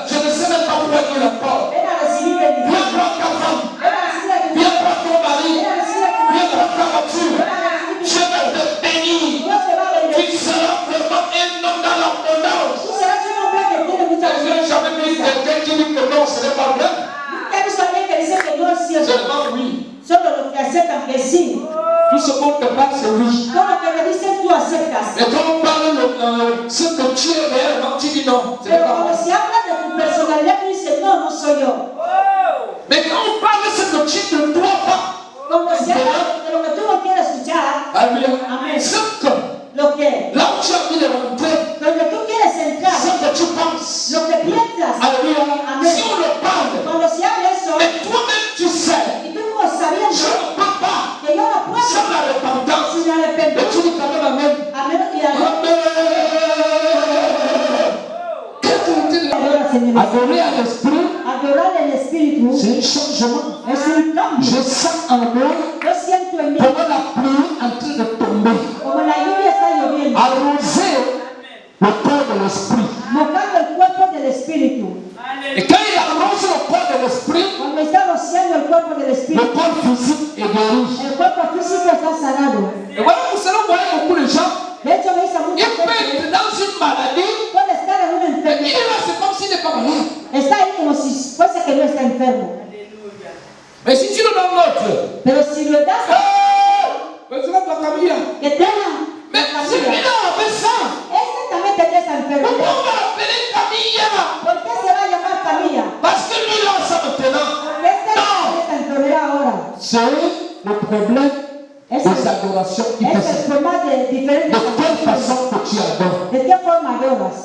je ne sais même pas pourquoi il la porte. Ven a recibir Viens bendición. prendre ta femme. Ven a recibir a tu Viens mujer. prendre ton mari. Ven a recibir a tu Viens marido. prendre ta voiture. Ven a recibir Je vais te bénir. Dios te va a Tu bendecir. seras vraiment un homme dans l'abondance. Tú serás un hombre que tiene mucha Je n'ai jamais vu quelqu'un qui dit que non, ce n'est pas vrai. Nunca he visto a alguien que dice que no es cierto. Seulement oui. Solo los que aceptan que sí. Tout ce qu'on te parle, c'est oui. Todo lo que me dicen tú aceptas. Mais quand on parle de ce que tu es réellement, tu dis non, ce n'est Pero pas cuando moi. se habla de tu personalidad, tú dices, no, no soy yo. Oh. Mais quand on parle de ce que tu ne dois pas, Cuando se habla de lo que tú no quieres escuchar, alléluia, Amen. ce que, lo que, là où tu as envie de rentrer, donde tú quieres entrar, ce que tu penses, lo que piensas, alléluia, Amen. si on le parle, cuando se habla eso, mais toi-même tu sais, y tú mismo je sabiendo ne peux pas, que yo no puedo sans la repentance, sin mais tu arrepentir, dis quand même Amen. a menos que haya Amen. Quelle qualité de adorer à l'esprit, adorar el Espíritu, c'est un changement. es un cambio. Je sens en moi Yo siento en mí comment la pluie en train de tomber, como la lluvia está lloviendo, arroser le corps de l'esprit. mojando el cuerpo del Espíritu. Et quand il arrose le el cuerpo del Le espíritu. corps physique est guéri. El cuerpo físico está sanado. Et voilà, vous savez, vous voyez beaucoup de gens, De hecho, veis a il mucha peut gente être dans une maladie, puede estar en una et il enfermedad. est là, c'est comme s'il n'est pas malade. Está ahí como si fuese que no está enfermo. Mais si tu le donnes l'autre, Pero si lo das mais tu vas ta famille. que tenga Mais la celui-là familia, avait ça. este también tendría esa Pourquoi enfermedad. on va l'appeler Camilla? ¿Por qué se va a llamar familia? Parce que lui, là, ça maintenant. Porque este tiene esta enfermedad ahora. C'est le problème des adorations qui Es el passent. problema de De diferentes quelle façon que tu adores. ¿De qué forma adoras?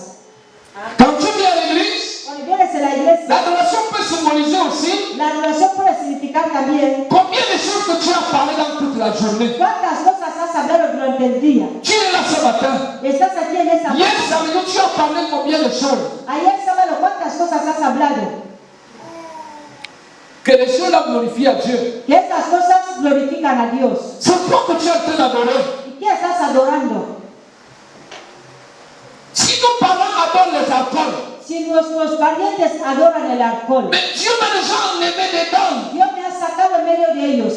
Quand tu viens à l'église, Cuando vienes a la iglesia, l'adoration peut symboliser aussi la adoración puede significar también combien de choses que tu as parlé dans toute la journée. cuántas cosas has hablado durante el día. Tu es là ce matin. Estás aquí en esa Hier samedi, tu as parlé combien de choses. Ayer sábado, ¿cuántas cosas has hablado? Que les choses-là glorifient à Dieu. Que esas cosas glorifican a Dios. C'est toi que tu es en train d'adorer. ¿Y qué estás adorando? Si nos parents adorent les alcools, Si nuestros parientes adoran el alcohol, mais Dieu m'a déjà enlevé des dents. Dios me ha sacado en medio de ellos.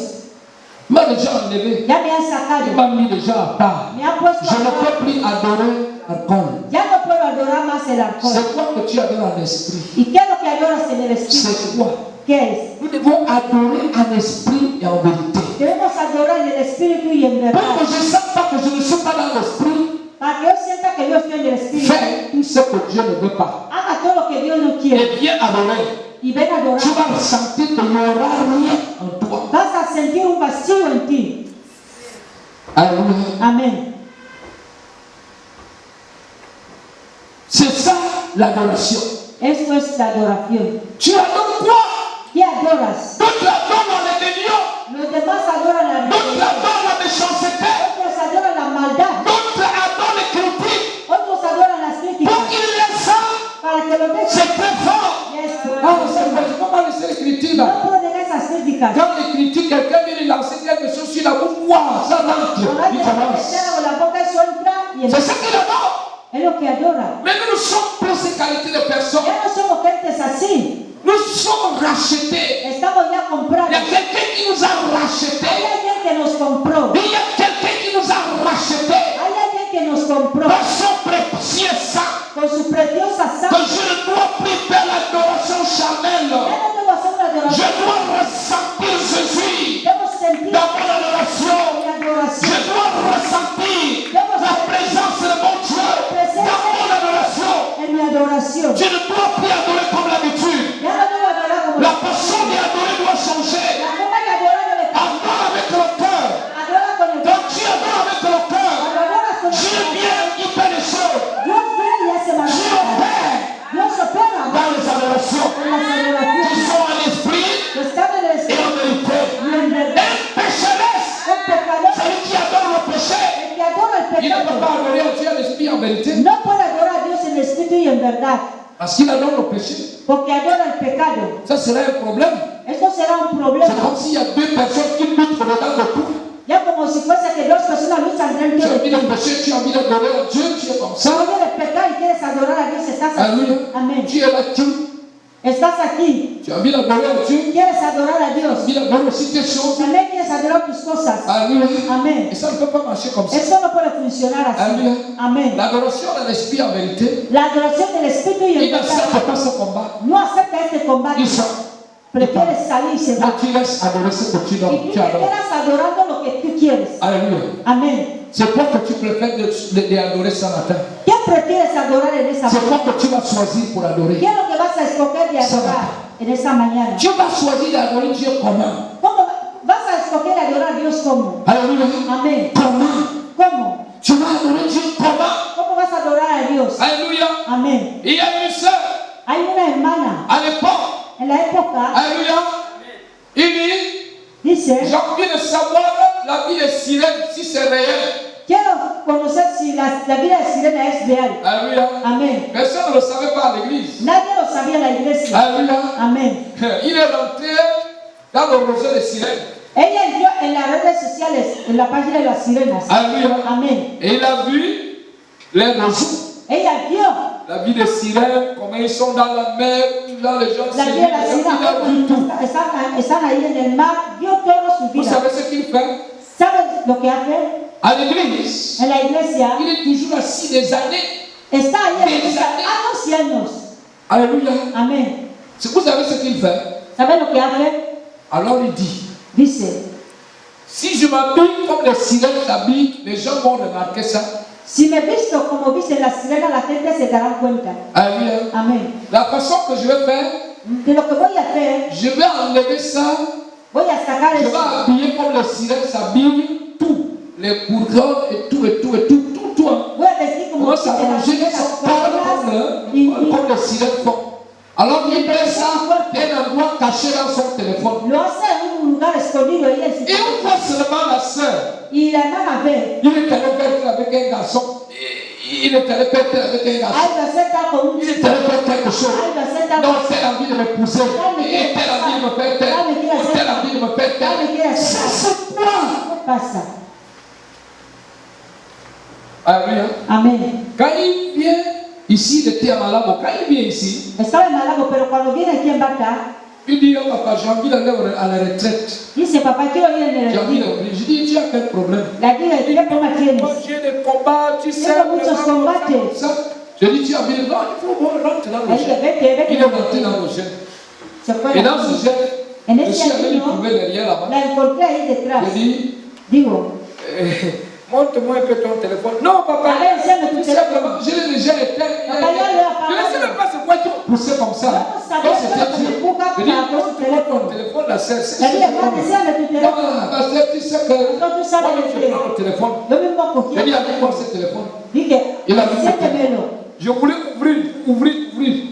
Il m'a déjà enlevé. Ya me ha Il sacado. m'a mis déjà à part. Me ha puesto Je ne a peux plus adorer alcool. Ya no puedo adorar más el alcohol. C'est quoi que tu adores en esprit? ¿Y qué es lo que adoras en el espíritu? C'est quoi? ¿Qué es? Nous devons adorer en esprit et en vérité. Debemos adorar en el espíritu y en verdad. Pour que je ne sente pas que je ne suis pas dans l'esprit, Para que yo sienta que yo estoy en el espíritu. fais tout ce que Dieu ne veut pas. Haga todo lo que Dios no quiere. Et viens adorer. Y ven a adorar. Tu vas ressentir qu'il n'y aura rien en toi. Vas a sentir un vacío en ti. Alléluia. Amén. C'est ça l'adoration. Esto es la adoración. Tu adores quoi? ¿Qué adoras? D'autres adorent la rébellion. Los demás adoran la D'autres rebelión. adorent la méchanceté. Otros adoran la maldad. D'autres adorent les critiques. Otros adoran las Pour críticas. qu'ils laissent ça, Para que lo dejen. c'est très fort. Yes, Ah, c'est vrai, je ne peux pas laisser les critiques là. No puedo dejar esas críticas. Quand les critiques, quelqu'un vient lui lancer quelque chose sur la bouche, waouh, ça rentre. Cuando alguien Il se commence. cierra con la boca, eso entra y C'est empieza. ça qu'il adore. Es lo que adora. Mais nous sommes pour ces qualités de personnes. Ya no somos gentes así. Nous sommes rachetés. Estamos ya Il comprados. y a quelqu'un qui nous a rachetés. Hay alguien que nos compró. Il y a quelqu'un qui nous a rachetés. Hay alguien que nos compró Par son précieux sang. con su preciosa Que sangre. je ne dois plus faire l'adoration charnelle. Ya no debo hacer una Je adoración. dois ressentir Jésus Debo sentir dans mon adoration. la adoración. Je dois ressentir la présence de mon Dieu dans mon adoration. En mi adoración. Je ne dois plus adorer comme l'habitude. Ya no debo adorar como La façon d'adorer doit changer. la forma de adorar debe cambiar. Adore avec le cœur. Adora con el Quand tu adores avec le cœur, Cuando adoras con el Dieu corazón, vient, il fait des choses. Dios viene y hace Dieu maravillas. opère Dios opera dans les adorations. en las Qui adoraciones. sont en esprit Que están en el et espíritu en vérité. y en verdad. Un pécheresse, El pecador, celui qui adore le péché, el que adora el il ne peut pecado, pas adorer Dieu en esprit et en vérité. no puede adorar a Dios en el espíritu y en verdad. Parce qu'il adore le péché. Porque adora el pecado. Ça serait un problème. Esto será un C'est problema. comme s'il y a deux personnes qui luttent dedans de tout. Ya como si fuese que dos personas luchan Tu dentro as de envie ti. de pécher, tu as envie d'adorer Dieu, tu es comme Si ça. no quieres pecar y quieres adorar a Dios, estás aquí. Alléluia. Amén. Tu es là, Estás aquí. tu as envie d'adorer Dieu. Quieres adorar a Tu as Dios. envie d'adorer aussi tes choses. También quieres adorar tus cosas. Alléluia. Amén. Et ça ne peut pas marcher comme ça. Eso no puede funcionar así. Alléluia. Amén. L'adoration de l'esprit en vérité, La adoración del Espíritu y il el n'accepte pecado pas ce combat. no acepta este combate. Il sort. Prefieres salir y se Là, va. tu restes adorer ce que tu Y donnes. tú Tu te adores. quedas adorando lo que tú quieres. Alléluia. Amén. C'est quoi que tu préfères d'adorer ce matin? ¿Qué prefieres adorar en esa C'est quoi mañana? que tu vas choisir pour adorer? ¿Qué es lo que vas a escoger de adorar en esa mañana? Tu vas choisir d'adorer Dieu comment? ¿Cómo vas a escoger adorar a Dios cómo? Alléluia. Amén. Comment? ¿Cómo? Tu vas adorer Dieu comment? ¿Cómo vas a adorar a Dios? Alléluia. Amén. Il y a une sœur Hay una hermana à l'époque. en la época, Alléluia. Il dit, dice, j'ai envie de savoir la vie des sirènes, si c'est réel. quiero conocer si la vida de Sirena es real. Alléluia. Amén. Personne ne le savait pas à l'église. Nadie lo sabía en la iglesia. Alléluia. Amén. Il est rentré dans le roseau des sirènes. Ella entró en las redes sociales, en la página de las sirenas. Alléluia. Amén. Et il a vu les roseaux. Ella vio La vie des sirènes, comment ils sont dans la mer, dans les gens La vida de la sirena, du tout. están ahí en el mar, dio todo su Vous vida. savez ce qu'il fait? ¿Sabes lo que hace? À l'église, En la iglesia il est toujours assis des années. está ahí en la iglesia Des années. años y años. Alléluia. Amén. Vous savez ce qu'il fait? ¿Sabes lo que hace? Alors il dit, Dice, si je m'habille comme les sirènes s'habillent, les gens vont remarquer ça. si me visto como visten las sirenas, la gente se dará cuenta. Alléluia. Amén. La façon que je vais faire, De lo que voy a hacer, je vais enlever ça. voy a sacar Je eso. vais habiller comme les sirènes s'habillent, tout. Les couronnes et tout. Hein. Voy a vestir como Comment visten las s'arranger qu'ils sirenas sont pas y comme les sirènes font. Alors il met ça un endroit caché dans son téléphone. lo hace en un lugar escondido ahí en su Et on voit seulement la sœur. y la hermana ve. Il est allé faire avec un garçon. Il est allé faire avec un garçon. Ay, lo acepta con un Il est allé faire quelque chose. Ay, lo acepta Non, con telle envie de m'épouser. Et telle envie de me faire tel. Ou telle envie de me faire tel. C'est quoi? ¿Qué pasa? Alléluia. Amén. Quand il vient ici, il était à Malabo. Quand il vient ici, Estaba en Malago, pero cuando viene aquí en Bata, il dit, oh papa, j'ai envie d'aller à la retraite. dice, papá, quiero ir en el J'ai envie retiro. de... Je dis, tu as quel problème? La tía, ¿qué problema tienes? Moi, j'ai des combats, tu sais. Tengo muchos combates. Ça. Je dis, tu as envie de... Non, il faut rentrer dans le Ahí jet. vete, Il est rentré dans le jet. Se fue Et la dans ce jet, En je ese suis allé lui camino, trouver derrière là-bas. la encontré ahí detrás. Je dis, Digo, montre-moi un peu ton téléphone. Non, papa, a ver, enséñame tu tout teléfono. simplement, je l'ai déjà éteint. Papa, ya lo he apagado. Je ne sais même pas c'est quoi qui m'a poussé comme ça. No sabía Quand que c'était me Dieu. empuja Je dis, para con su montre-moi teléfono. ton téléphone, la sœur. La tía, papá, enséñame tu teléfono. Non, parce que tu sais que No, tú sabes moi, je que prends le téléphone. yo mismo cogí Je dis, el avec moi teléfono. ce téléphone. Dije, Il a mis siéntemelo. Je voulais ouvrir.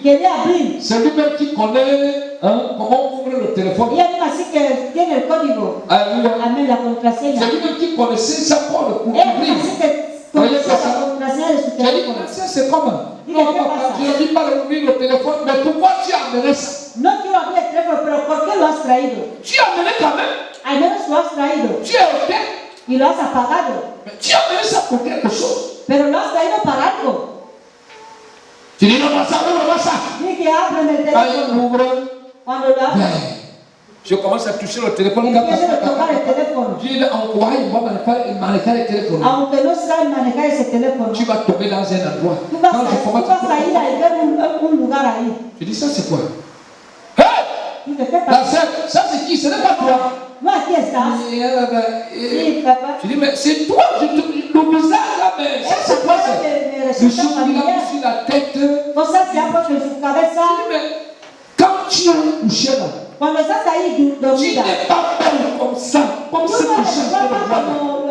Quería abrir. C'est lui-même qui connaît comment ouvrir le téléphone. Ella misma sí que tiene el código. Alléluia. Amén, la contraseña. C'est lui-même qui connaissait sa porte pour Ella ouvrir. misma sí que conocía la contraseña de su J'ai dit, teléfono. mais ça c'est comment? Dile, Non, ¿qué papa, pasa? je ne dis pas d'ouvrir le téléphone, mais pourquoi tu as amené ça? No quiero abrir el teléfono, pero ¿por qué lo has traído? Tu as amené quand même. Al menos lo has traído Tu es OK, y lo has apagado. mais tu as amené ça pour quelque chose. Pero lo has traído para algo. Tu dis, non, ça. Dije, ábreme el Quand il teléfono. ouvre, Cuando lo abres, je commence à toucher le téléphone. empiezo a tocar el teléfono. Je dis, en quoi il va manejar le téléphone? Aunque no sabes manejar ese teléfono, Tu vas tomber dans un endroit. tú vas Quand je a commence ir a ver un lugar ahí. je dis, ça c'est quoi? Hey! Dije, ¿qué La pasa? sœur, ça c'est qui? Ce n'est pas toi. No, aquí estás. Sí, papá. Je dis, mais c'est toi, le visage là, mais ça c'est quoi? Me Le resulta chose qu'il a mis familiar. sur la tête. Cosas que han puesto en su cabeza. Mais quand tu es couché là, Cuando estás ahí tu dormida, n'es pas belle comme ça, comme tú ce no que eres je guapa vois. como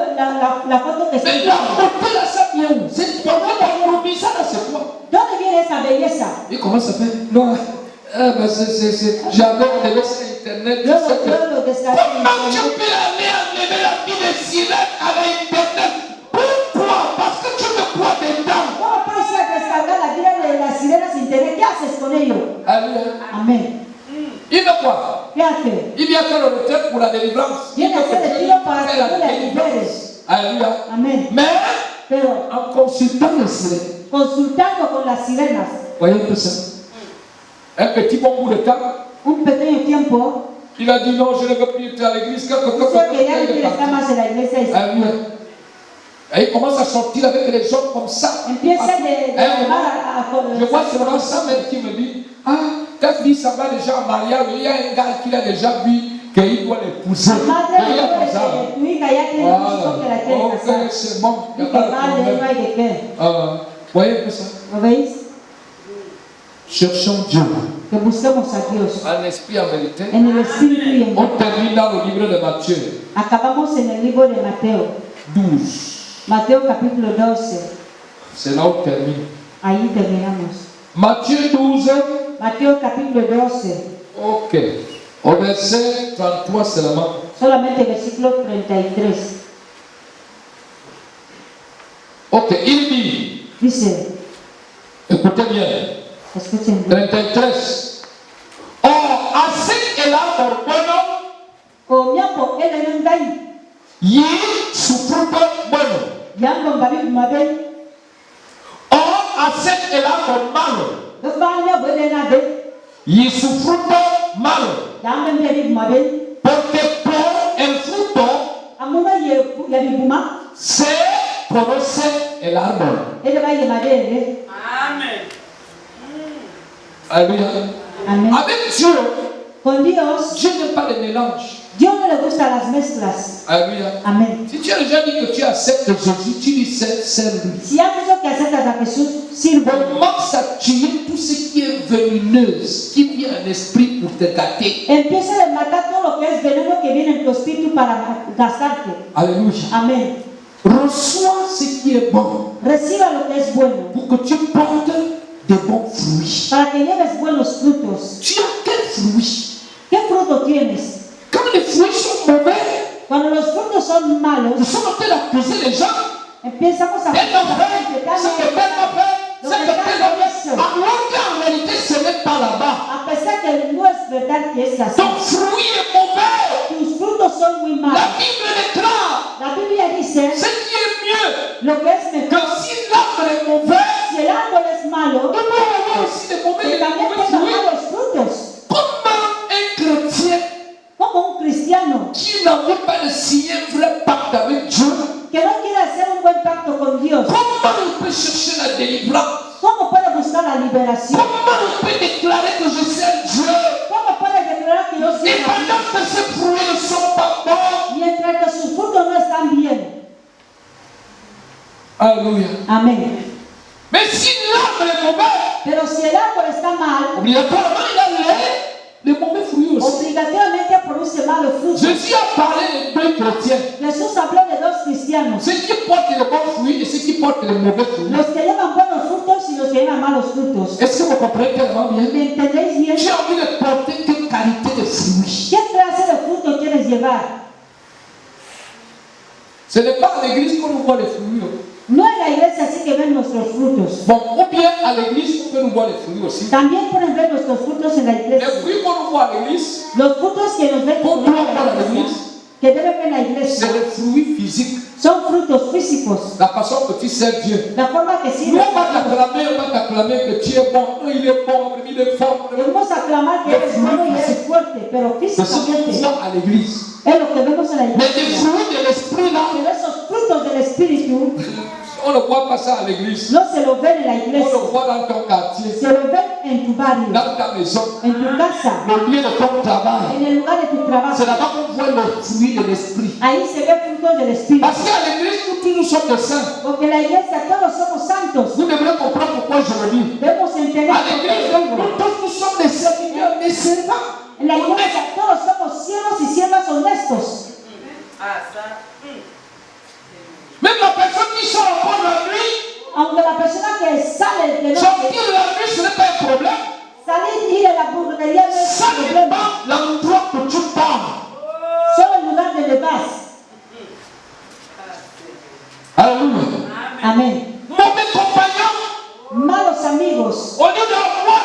la foto que Mais se la beauté là, ça vient où? C'est toi, le visage là, c'est quoi? ¿Dónde viene esa belleza? Et comment ça fait? Non, j'avais enlevé sur internet. Yo Tu sais que... lo descargué en Comment tu internet. peux aller enlever la vie des sirènes à l'internet? Pourquoi? Parce que tu me crois dedans. ¿Cómo puedes descargar la vida de las sirenas internet? ¿Qué haces con ello? Alléluia. Amén. Il veut quoi? ¿Qué hace? Il vient faire le retraite pour la délivrance. Viene a hacer el tiro para que tú la liberes. Alléluia. Amén. Mais Pero en consultant les sirènes, consultando con las sirenas, voyez un peu ça. Un petit bon bout de temps, un pequeño tiempo, il a dit non, je ne veux plus être à l'église. dice que ya no quiere estar más en la iglesia y se Alléluia. Et il commence à sortir avec les gens comme ça. empieza de Un moment, llamar je vois seulement ça même qui me dit, ah, ta fille ça va déjà en mariage, il y a un gars qui l'a déjà vu, qu'il doit l'épouser. La madre Il y a comme ça. de tu hija ya tiene un hijo que la quiere Ok, casar. c'est bon, il n'y a Dije, pas de vale, no problème. hay de qué. Voyez un peu ça. ¿Lo veis? Cherchons Dieu. Que busquemos a Dios En esprit, en vérité. en el espíritu y en On verdad. termine dans le livre de Matthieu Acabamos en el libro de Mateo, 12. Mateo capítulo 12. C'est là où on termine. Ahí terminamos. Matthieu 12. Mateo capítulo 12, Ok. Au verset 33 seulement. solamente versículo 33. Ok, il dit, Dice, écoutez bien, escuchen bien. 33. Or, así el amor bueno, Comiapo el ayundai, y su fruto bueno. yango mbabi mabel, Or, hacer el árbol malo. Vefanya Buenabe, Y su fruto malo. Yamben Beri Mabe, Porque por el fruto Amuna Yabibuma, se conoce el árbol. Edebay Mabe, Amen. Alléluia. Amen. Avec Dieu, Con Dios, Dieu n'aime pas les mélanges. Dios no le gusta las mezclas. Alléluia. Amén. Si tu as déjà dit que tu acceptes Jésus, tu lui sers-lui. Si has dicho que aceptas a Jesús, sirve. Commence à tuer tout ce qui est venineuse, qui vient en esprit pour te gâter. Empieza a matar todo lo que es veneno que viene en tu espíritu para gastarte. Alléluia. Amén. Reçois ce qui est bon Reciba lo que es bueno pour que tu portes de bons fruits. para que lleves buenos frutos. Tu as quel fruit? ¿Qué fruto tienes? Quand les fruits sont mauvais, Cuando los frutos son malos, nous sommes en train d'accuser les gens. empezamos a Elle m'a fait, ce que elle m'a fait, ce que elle m'a fait. Alors qu'en réalité, ce n'est pas là-bas. a pesar que no es verdad que es así. Ton fruit est mauvais. Tus frutos son muy La malos. Bible déclare La Biblia dice ce qui est mieux. lo que es Que mejor. si l'arbre est mauvais, Si el árbol es malo, nous pouvons avoir aussi des mauvais que también tenga fruits. malos frutos. Comment un chrétien Como un cristiano qui n'a pas de signer un vrai pacte avec Dieu, que no quiere hacer un buen pacto con Dios, comment il peut chercher la délivrance? ¿cómo puede buscar la liberación? Comment il peut déclarer que je sers Dieu? ¿Cómo puede declarar que yo Et sirvo a Dios? pendant que ces fruits ne sont pas bons. Mientras que sus frutos no están bien? Alléluia. Amén. Mais si l'arbre est mauvais, Pero si el árbol está mal, obligatoirement il a les mauvais fruits aussi. obligatoriamente produce malos frutos. Jésus a parlé de deux chrétiens. Jesús habló de dos cristianos, Ceux qui portent les bons fruits et ceux qui portent les mauvais fruits. los que llevan buenos frutos y los que llevan malos frutos. Est-ce que vous comprenez tellement bien? ¿Me entendéis bien? Tu as envie de porter quelle qualité de fruits? ¿Qué clase de fruto quieres llevar? Ce n'est pas à l'église qu'on nous voit les fruits. No en la iglesia así que ven nuestros frutos. Bon, ou bien à l'église, on peut nous voir les fruits aussi. También pueden ver nuestros frutos en la Les iglesia. fruits qu'on nous voit à l'église, Los frutos que nos ven ¿Cómo en no la para la iglesia, iglesia? que deben ver en la c'est iglesia, les fruits physiques. son frutos físicos. La façon que tu sers Dieu. La forma que Nous, sirve. on va t'acclamer que tu es bon. Il est bon, il est fort. Podemos aclamar que eres bueno y eres fuerte, pero C'est ce qu'on físicamente voit à l'église. es lo que vemos en la Mais des iglesia. fruits de l'esprit là, Pero esos frutos del Espíritu on ne voit pas ça à l'église. no se lo ven en la On iglesia, le voit dans ton quartier, se lo ven en tu barrio, dans ta maison, en tu casa, le lieu de ton travail. en el lugar de tu trabajo. C'est là-bas qu'on voit le fruit de l'esprit. Ahí se ve frutos del Espíritu. Parce qu'à l'église, nous tous nous sommes des saints. Porque en la iglesia todos somos santos. Vous devrez comprendre pourquoi je le dis. Debemos entender À por qué l'église, lo digo. nous tous nous sommes des serviteurs, des servants. En la iglesia todos somos siervos y siervas honestos. Ah, ça. Même la personne qui sort en bonne la nuit, Aunque la persona que sale de noche, sortir de la nuit, ce n'est pas un problème. salir y ir a la burguería no es Ça un problema. dépend de l'endroit que tu pars. Solo el lugar donde vas. Alléluia. Amén. Mauvais compagnon, Malos amigos. au lieu d'avoir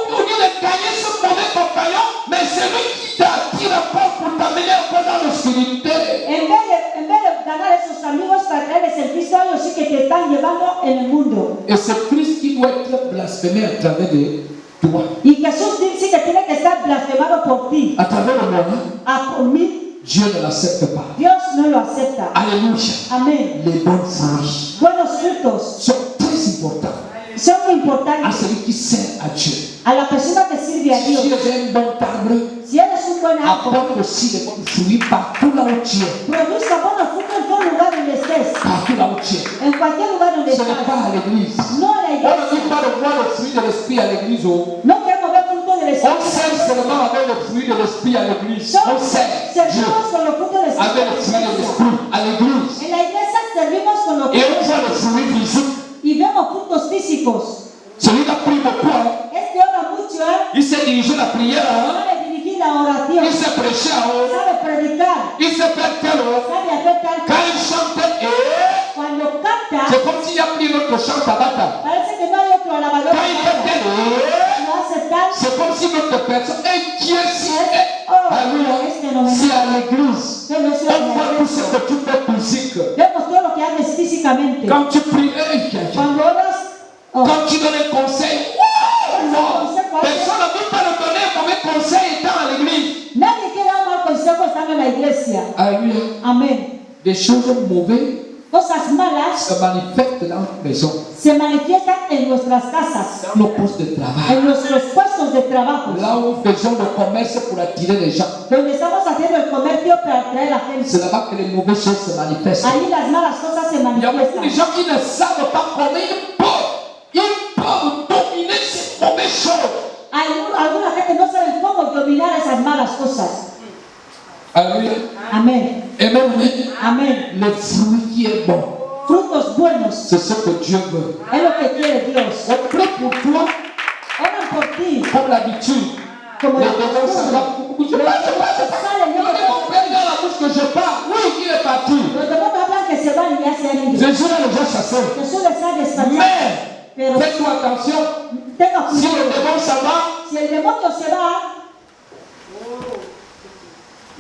au lieu de gagner ce mauvais compagnon, mais c'est lui qui t'attire encore pour t'amener encore dans l'obscurité. En vez de ganar esos amigos para traerles el Cristo, ellos sí que te están llevando en el mundo. Et c'est Christ qui doit être blasphémé à travers de toi. Y Jesús dice que tiene que estar blasfemado por ti. À travers le monde, Por mí, Dieu ne l'accepte pas. Dios no lo acepta. Alléluia. Amén. Les bons fruits Buenos frutos sont très importants son muy à importantes celui qui sert à Dieu. a la persona que sirve a Si Dios. tu es un bon arbre, Si eres un buen árbol, apporte aussi les bons fruits partout là où tu es. produzca buenos frutos en todo lugar donde estés. Partout là où tu es. En cualquier lugar donde Ce n'est estés. pas à l'église. No en la On ne iglesia. dit pas de voir le fruit de l'esprit à l'église. Oh. No queremos ver frutos del On Espíritu. sert seulement avec le fruit de l'esprit à l'église. On sert Dieu Servimos con los frutos del avec le fruit de Espíritu. l'esprit à l'église. En la iglesia servimos con los Et on frutos voit le fruit physique. y vemos frutos físicos. Celui-là prie beaucoup. Hein. Este ora mucho, ¿eh? Il sait diriger la prière. Hein. Sabe dirigir la oración. Il sait prêcher. Hein. Sabe predicar. Il sait faire tel. Hein. Sabe hacer tal Quand cosa. il chante, Cuando canta, c'est comme s'il y a pris notre chant à battre. parece que no hay otro alabador. Quand il fait tel, Lo hace tal. c'est comme si notre personne est qui est si. Alléluia. Este C'est à l'église. Pero eso On voit tout es ce que tu fais physique. Vemos todo lo que haces físicamente. Quand tu pries, Cuando oras, tu donnes un conseil, wow, personne n'a pu pas le donner un mauvais conseil étant à l'église. Nadie quiere dar mal consejo estando en la iglesia. Alléluia. Amén. Des choses mauvaises Cosas malas se manifestent dans notre maison, se manifiestan en nuestras casas, dans nos postes de travail. en nuestros puestos de trabajo, Là où nous faisons le commerce pour attirer les gens. donde estamos haciendo el comercio para atraer a la gente. C'est là-bas que les mauvaises choses se manifestent. Ahí las malas cosas se Il y a beaucoup de manifiestan. gens qui ne savent pas comment ils peuvent dominer ces mauvaises choses. Alguna gente no sabe cómo dominar esas malas cosas. Alléluia. Amén. Amen. Amén. Le fruit qui est bon, Frutos buenos c'est ce que Dieu veut. es lo que quiere Dios. On prie pour toi Oran por ti. comme l'habitude. Como Les la démons costumbre. savent. Je parle. Il y a mon père dans la bouche que je parle. Oui, il est parti. Los demás hablan que se van y ya se han ido. Jésus a déjà chassé. Jesús les ha despachado. Mais, Pero faites-toi attention. tenga Si le cuidado. démon s'en va, Si el demonio se va,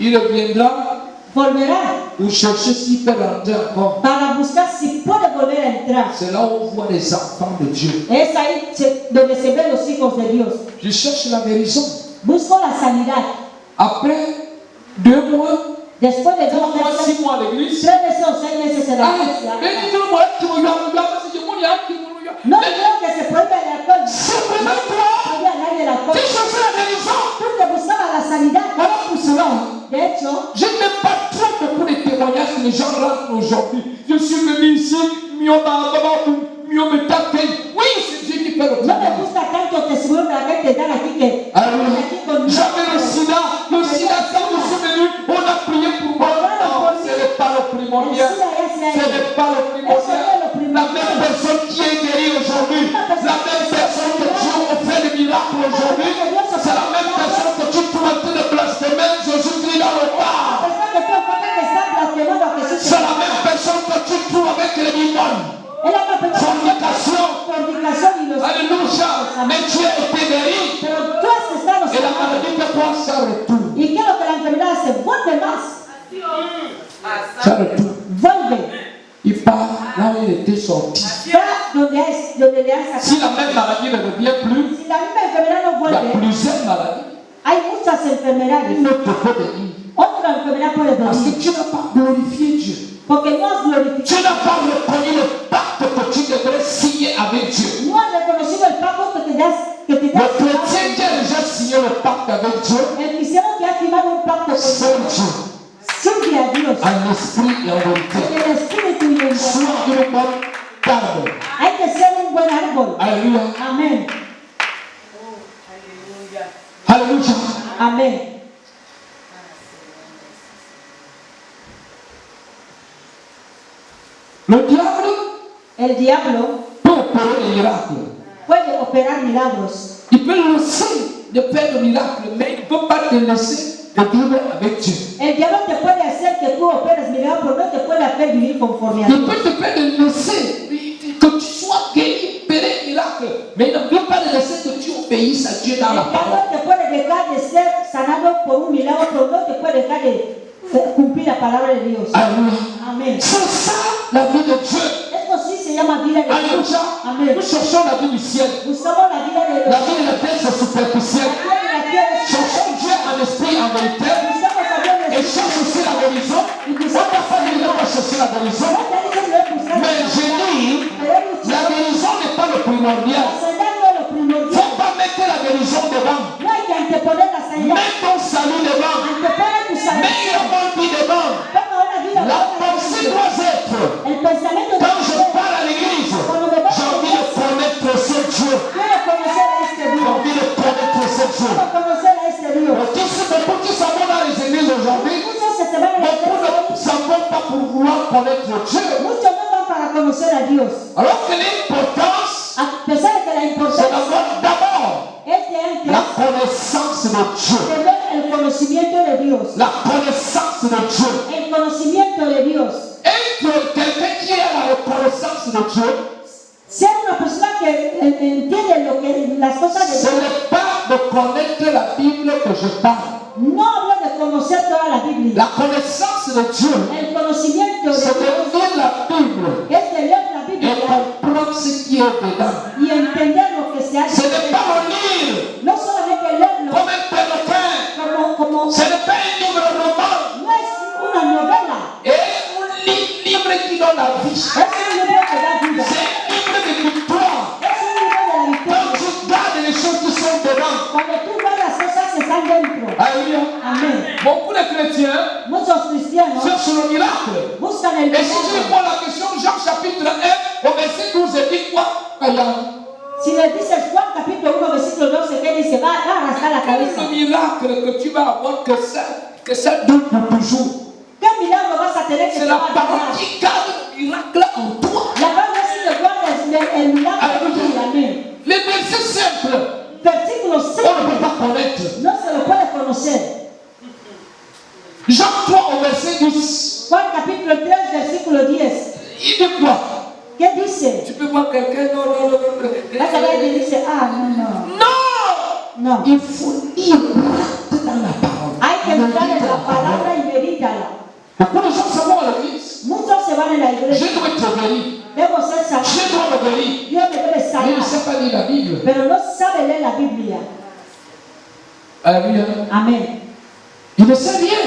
il reviendra volverá pour chercher s'il peut rentrer encore. para buscar si puede volver a entrar. C'est là où on voit les enfants de Dieu. Es ahí donde se ven los hijos de Dios. Je cherche la guérison. Busco la sanidad. Après 2 mois, Después de 3 2 mois, meses, 6 mois à l'église. 3 meses o 6 meses en la Ah, iglesia. mais dis-moi, tu me regardes, c'est mon yard qui me regarde. No creo que se prohíbe el alcohol. Simplement toi, Prohíbe a nadie el alcohol. tu cherches la guérison. Tú te buscabas la sanidad. Voilà pour cela. De hecho, Je n'aime pas trop beaucoup de témoignages que les gens rentrent aujourd'hui. Je suis venu ici, mieux me taper. Oui, c'est Dieu qui fait le no me travail. gusta tanto testimonio de la gente dar aquí que Alléluia. aquí con J'avais le sida. Le sida, quand je suis venu, on a prié pour moi. Non, ce n'est pas le primordial. Ce n'est pas le primordial. La même personne qui est guérie aujourd'hui, la même personne que Dieu a fait le miracle aujourd'hui, c'est la même personne que tu trouves en train de blasphémer Jésus-Christ dans le bar. C'est la même personne que tu trouves avec les démons. Fornication. Alléluia. Mais tu as été guéri. Et la maladie peut prendre sa retour. ¿Y qué es lo que la enfermedad hace? Vuelve más. Ça retourne. Vuelve. Il part là où il était sorti. Va donde le has Si sacado. la même maladie ne revient plus, Si la misma enfermedad no il y a vuelve, plusieurs maladies. hay muchas enfermedades. Une autre peut venir. Otra enfermedad puede Parce venir. que tu n'as pas glorifié Dieu. Porque no has Tu glorificado. n'as pas reconnu le pacte que tu devrais signer avec Dieu. No has reconocido el pacto que te das. Le chrétien qui a déjà signé le pacte avec Dieu, El cristiano que ha firmado un pacto con c'est Dios. Dieu. Sirve a Dios. En esprit et en vérité. En el espíritu y en Sois verdad. une bonne table. Hay que ser un buen árbol. Alléluia. Amén. Alléluia. Amén. Le diable El diablo peut opérer des miracles. puede operar milagros. Il peut laisser de faire des miracles, mais il ne peut pas te laisser de vivre avec Dieu. El diablo te puede hacer que tú operes milagros, pero no te puede hacer vivir conforme a Il Dios. peut te faire de laisser que tu sois guéri, opérer des miracles, mais il ne peut pas te laisser que tu obéisses à Dieu dans El la parole. diablo te puede dejar de ser sanado por un milagro, pero no te puede dejar de cumplir la palabra de Dios. Alléluia. Amén. C'est ça la vie de Dieu. Esto sí se llama vida de Dios. Alléluia. Amén. Nous cherchons la vie du ciel. Buscamos la vida de La Dios. vie de la terre, c'est superficiel. La vida de la tierra es Cherchons Dieu en esprit, en vérité. Buscamos a Dios en Et espíritu. cherche aussi la guérison. On n'a pas dit de ne pas chercher la guérison. No te ha dicho que no buscar Mais je dis, pero he luchado. la guérison n'est pas le primordial. La sanidad no es lo Il ne primordial. faut pas mettre la guérison devant. No hay que anteponer la sanidad. Mets ton salut devant. Antepone tu Mets salvación. une bonne vie devant. Toma una vida La buena. pensée doit être, El pensamiento de quand je parle à l'église, j'ai envie de connaître ce Dieu. quiero conocer a este J'ai Dios. envie de connaître ce Dieu. Quiero conocer a este Dios. Beaucoup qui s'en vont dans les églises aujourd'hui, Muchos se van a la beaucoup iglesia. ne s'en vont pas pour vouloir connaître Dieu. Muchos no van para conocer a Dios. Alors que l'importance, A pesar de que la c'est importancia d'avoir d'abord es de antes la connaissance de Dieu. tener el conocimiento de Dios. La connaissance de Dieu. El conocimiento de Dios. Être quelqu'un qui a la reconnaissance de Dieu, Ser una persona que entiende lo que las cosas de ce Dios. n'est pas de connaître la Bible que je parle. No habla de conocer toda la Biblia. La connaissance de Dieu, El conocimiento de c'est Dios de lire la Bible es de leer la et Biblia comprendre comprendre ce qui est dedans. y entender lo que se Ce hace. n'est pas le lire No solamente leerlo comme un perroquet. como Ce n'est pas un livre roman. no es una novela, Et un livre qui donne la vie. es un libro que da vida, C'est un livre de victoire. es un libro de la Quand victoria. tu gardes les choses qui sont dedans. Cuando tú ves las cosas que están dentro. Alléluia. Amén. Beaucoup de chrétiens Muchos cristianos cherchent le miracle. buscan el Et si tu milagro. prends la question, Jean chapitre 1, au verset 12, il dit quoi? Si le dices Juan capítulo 1 versículo 12, ¿qué dice? Va a arrastrar la cabeza. Le miracle que tu vas avoir, que ça dure pour toujours. ¿Qué milagro vas a tener que C'est te la va a parole dar? qui garde le miracle en toi. La Biblia sí te guarda el milagro en ti. Amén. Les versets simples, Versículo on 5 ne peut pas connaître. no se lo puede conocer. Jean 3 au verset 10, Juan capítulo 3 versículo 10. il dit quoi? ¿Qué dice? Tu peux voir quelqu'un, non. Vas a ver que dice, no. Non! No. Il faut lire dans la parole. Hay que entrar en la palabra y medítala. Beaucoup de gens s'en vont à l'église. Muchos se van en la Je iglesia. dois être guéri. Debo ser Je sanados. dois me guérir. Dios me debe Mais il ne sanar. sait pas lire la Bible. Pero no sabe leer la Biblia. Alléluia. Amén. Il ne sait rien.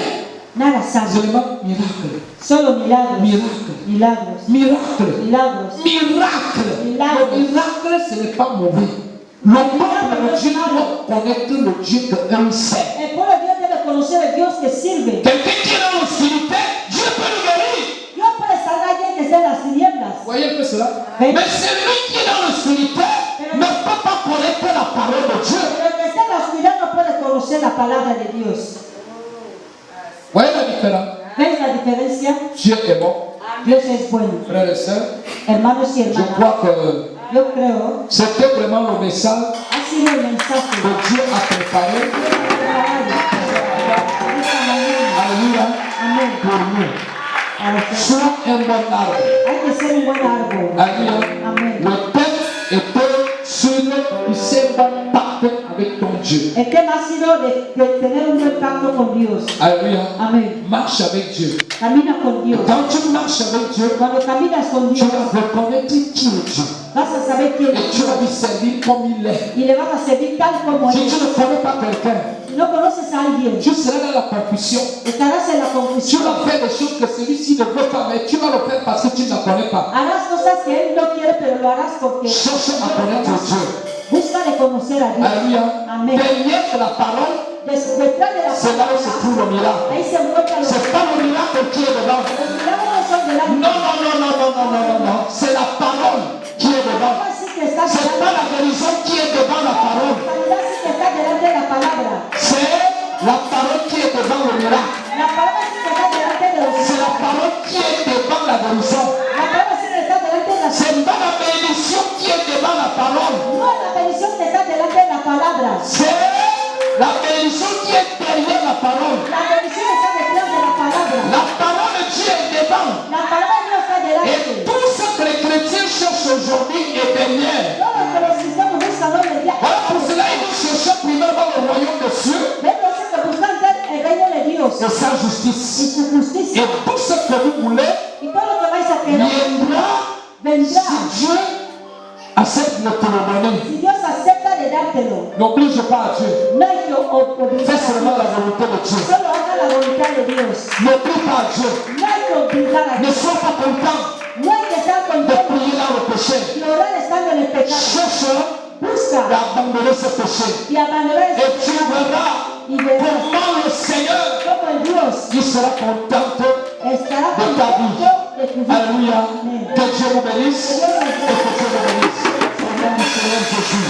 Nada sabe. Seulement miracle. Solo milagros. Miracle. Milagros. Miracle. Milagros. Miracle. Milagre. Le miracle, ce n'est pas mauvais. Le peuple de Dieu doit connaître le Dieu qu'un sait. El pueblo de Dios debe conocer el Dios que sirve. Quelqu'un qui est dans l'obscurité, Dieu peut le guérir. Dios puede sanar a alguien que está en las tinieblas. Vous voyez un peu cela? Oui. Mais celui qui est dans l'obscurité ne peut pas connaître la parole de Dieu. Pero el que está en la oscuridad no puede conocer la palabra de Dios. Vous voyez la différence? ¿Ves la diferencia? Dieu est bon. Dios es bueno. Frères et sœurs, Hermanos y je hermanas, crois que yo creo c'était vraiment le message ha sido el mensaje que Dieu a préparé. Alléluia. Amén. Pour nous. A los que- Sois un bon arbre. Hay que ser un buen árbol. Alléluia. Amén. Le thème était celui qui sait bon pacte avec ton Dieu. El tema ha sido de tener un buen pacto con Dios. Alléluia. Amén. Marche avec Dieu. Camina con Dios. Quand tu marches avec Dieu, Cuando caminas con tu Dios, vas reconnaître qui est Dieu. vas a saber quién Et es tu vas Dios. lui servir comme il est. Y le vas a servir tal como Si es. tu ne connais pas quelqu'un, Si no conoces a alguien, tu seras dans la confusion. estarás en la Tu confusión. vas faire des choses que celui-ci ne veut pas, mais tu vas le faire parce que tu ne la connais pas. Harás cosas que él no quiere, pero lo harás porque Cherche à connaître Dieu. busca de conocer a Dios. Alléluia. Amén. Derrière la parole, Detrás de la c'est là où se trouve le miracle. ahí se encuentra los C'est pas le miracle qui est dedans. milagros no son de la Non. C'est la parole qui est dedans. sí que está C'est delante. pas la guérison qui est devant la parole. La sanidad sí que está delante de la palabra. C'est la parole qui est devant le miracle. La palabra sí que está delante de los C'est la parole qui est devant la guérison. La palabra sí que está delante de la C'est pas la bénédiction qui est devant la parole. no es la bendición que está delante de la palabra. C'est la bénédiction qui est derrière la parole. La bendición está detrás de la palabra. La parole de Dieu est devant. La palabra de Dios está Et delante. tout ce que les chrétiens cherchent aujourd'hui est derrière. Todo lo que los cristianos buscan hoy en día. Voilà pour cela ils vont chercher premièrement le royaume des cieux Entonces que buscan el reino de Dios et sa y justice. su justicia. Et tout ce que vous voulez Y todo lo que vais a querer viendra vendrá. si Dieu accepte de te le donner. Si Dios acepta de dártelo. N'oblige pas à Dieu. No hay que obligar Fais a seulement Dios. la volonté de Dieu. Solo haga la voluntad de Dios. N'oblige pas à Dieu. No hay que obligar a Ne Dios. sois pas content No hay que estar de contento prier dans le péché. y orar estando en el pecado. Cherche Busca d'abandonner ce péché. y abandonar Et ese tu pecado. verras Y verás comment le Seigneur como el Dios il sera content estará de ta vie. contento de tu vida. Alléluia. Amén. Que Dieu vous bénisse. Et que Dieu vous bénisse. Au nom du Seigneur Jésus.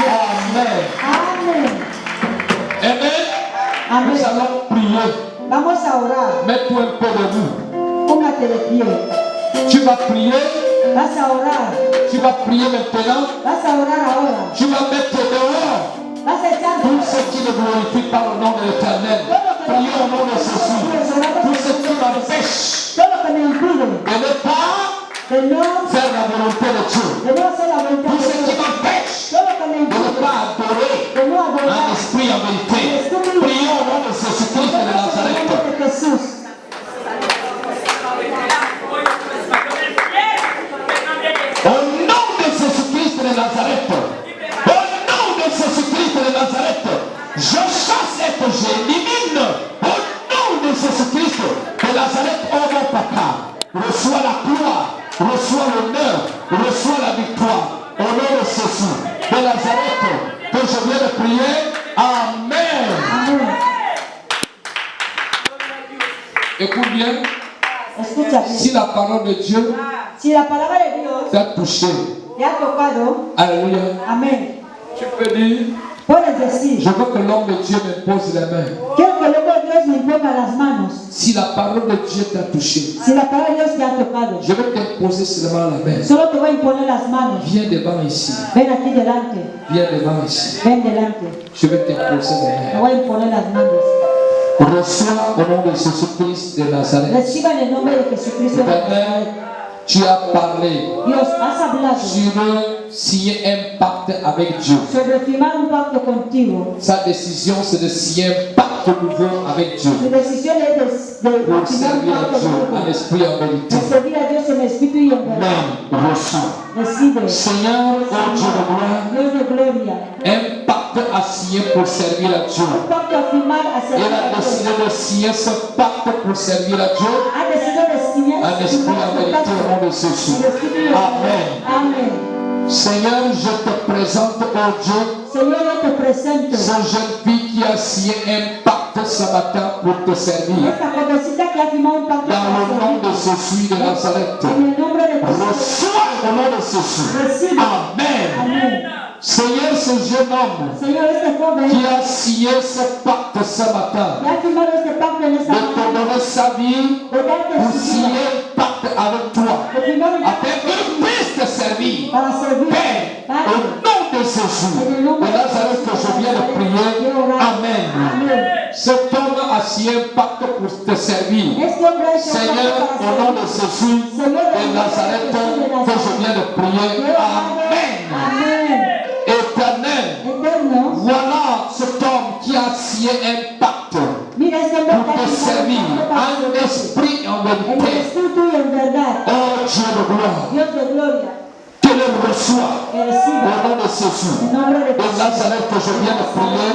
Amen. Amén. Amen. Amén. Nous allons prier. Vamos a orar. Mets-toi un peu debout. Póngate de pie. Tu vas prier. Vas a orar. Tu vas prier maintenant. Vas a orar ahora. Tu vas mettre dehors Vas a echar tout ce qui ne glorifie pas le nom de l'Éternel. Prions au nom de Jésus. Tout ce qui m'empêche todo lo que me impide de ne pas de no, faire la volonté de Dieu. de no hacer la voluntad Tout de ce qui Dios. m'empêche Todo lo que me de ne impide pas adorer de no en adorar esprit en vérité. Prions au nom de Jésus-Christ de en el Nazareth. nombre de Jesús. Au nom Écoute bien. Escucha bien. Si la parole de Dieu Si la palabra de Dios t'a touché, te ha tocado, alléluia, amén. tu peux dire, Puedes decir, je veux que l'homme de Dieu me pose les mains. quiero que el hombre de Dios me imponga las manos. Si la parole de Dieu t'a touché, Si la palabra de Dios te ha tocado, je vais t'imposer seulement la main. solo te voy a imponer las manos. Viens devant ici. Ven aquí delante. Viens devant ici. Ven delante. Je vais t'imposer les Te mains. voy a imponer las manos. Reçois au nom de Jésus-Christ de Nazareth. Reciba en el nombre de Jesucristo de Nazaret. Père, tu as parlé Dios, has hablado sur signer un pacte avec Dieu. sobre firmar un pacto contigo. Sa décision, c'est de signer un pacte nouveau avec Dieu. Tu decisión es de Pour firmar un servir à pacto Dieu en nuevo. esprit et en vérité. De servir a Dios en espíritu y en verdad. Amen. Reçois. Recibe, Seigneur, oh Dieu de gloire, Dios de gloria, un pacte à signer pour servir à Dieu. un pacto a firmar a servir Il a a Dios. décidé de signer ce pacte pour servir à Dieu Ha decidido en esprit et firmar en este vérité au nom pacto de Jésus. en espíritu y en verdad. Amen. Amén. Seigneur, je te présente, oh Dieu, Señor, yo te presento cette jeune fille qui a signé un pacte ce matin pour te servir. esta jovencita que ha firmado un pacto Dans le nom de para Jésus de Nazareth. servir. En el nombre de Jesús. Reçois au nom de Jésus. Recibe. Amen. Amén. Seigneur, ce jeune homme Señor, este joven qui a signé ce pacte ce matin, que ha firmado este pacto en de esta te mañana, donner sa vie de darte pour su signer vida, un pacte avec toi, de firmar un afin pacto qu'il puisse te servir. para servir. Père, au nom de Jésus, de Nazareth que je viens de prier, Amen. Amén. Cet homme a signé un pacte pour te servir. Este hombre ha hecho un Seigneur, pacto au para nom de servir. Jésus de Nazareth que je viens de prier, Amen. Amén. Éternel, Eterno, voilà cet homme qui a signé un pacte mira este hombre pour que ha te firmado servir un pacto para en servirte. esprit et en En vérité. espíritu y en verdad. Oh Dieu de gloire, Dios de gloria, que le reçois que au reciba nom de Jésus en nombre de de Jesús. Nazareth que je viens de prier,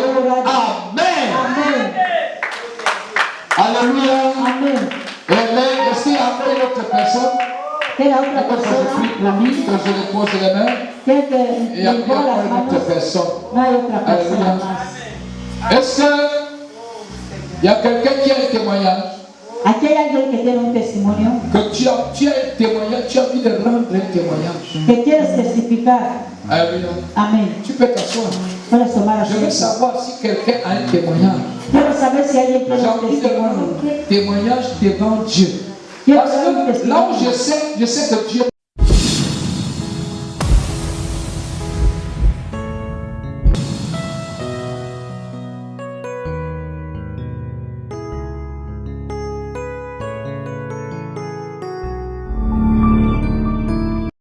Amen. Amén. Alléluia. Amén. Amen. Est-ce qu'il y a encore une autre personne? Que la otra Que je persona prie pour lui, que je lui pose les mains. que Et le il y a impone encore las une autre manos. personne. No hay otra persona Alléluia. más. Est-ce que il y a quelqu'un qui a un témoignage? Aquí hay alguien que tiene un testimonio Que tu as un témoignage, tu as envie de rendre un témoignage. que quieres testificar. Alléluia. Amén. Tu peux t'asseoir. Puedes tomar Je veux asiento. savoir si quelqu'un a un témoignage. Quiero saber si alguien tiene J'ai un envie de rendre testimonio. un témoignage devant Dieu. Quiero Parce dar un que là où testimonio. je sais que Dieu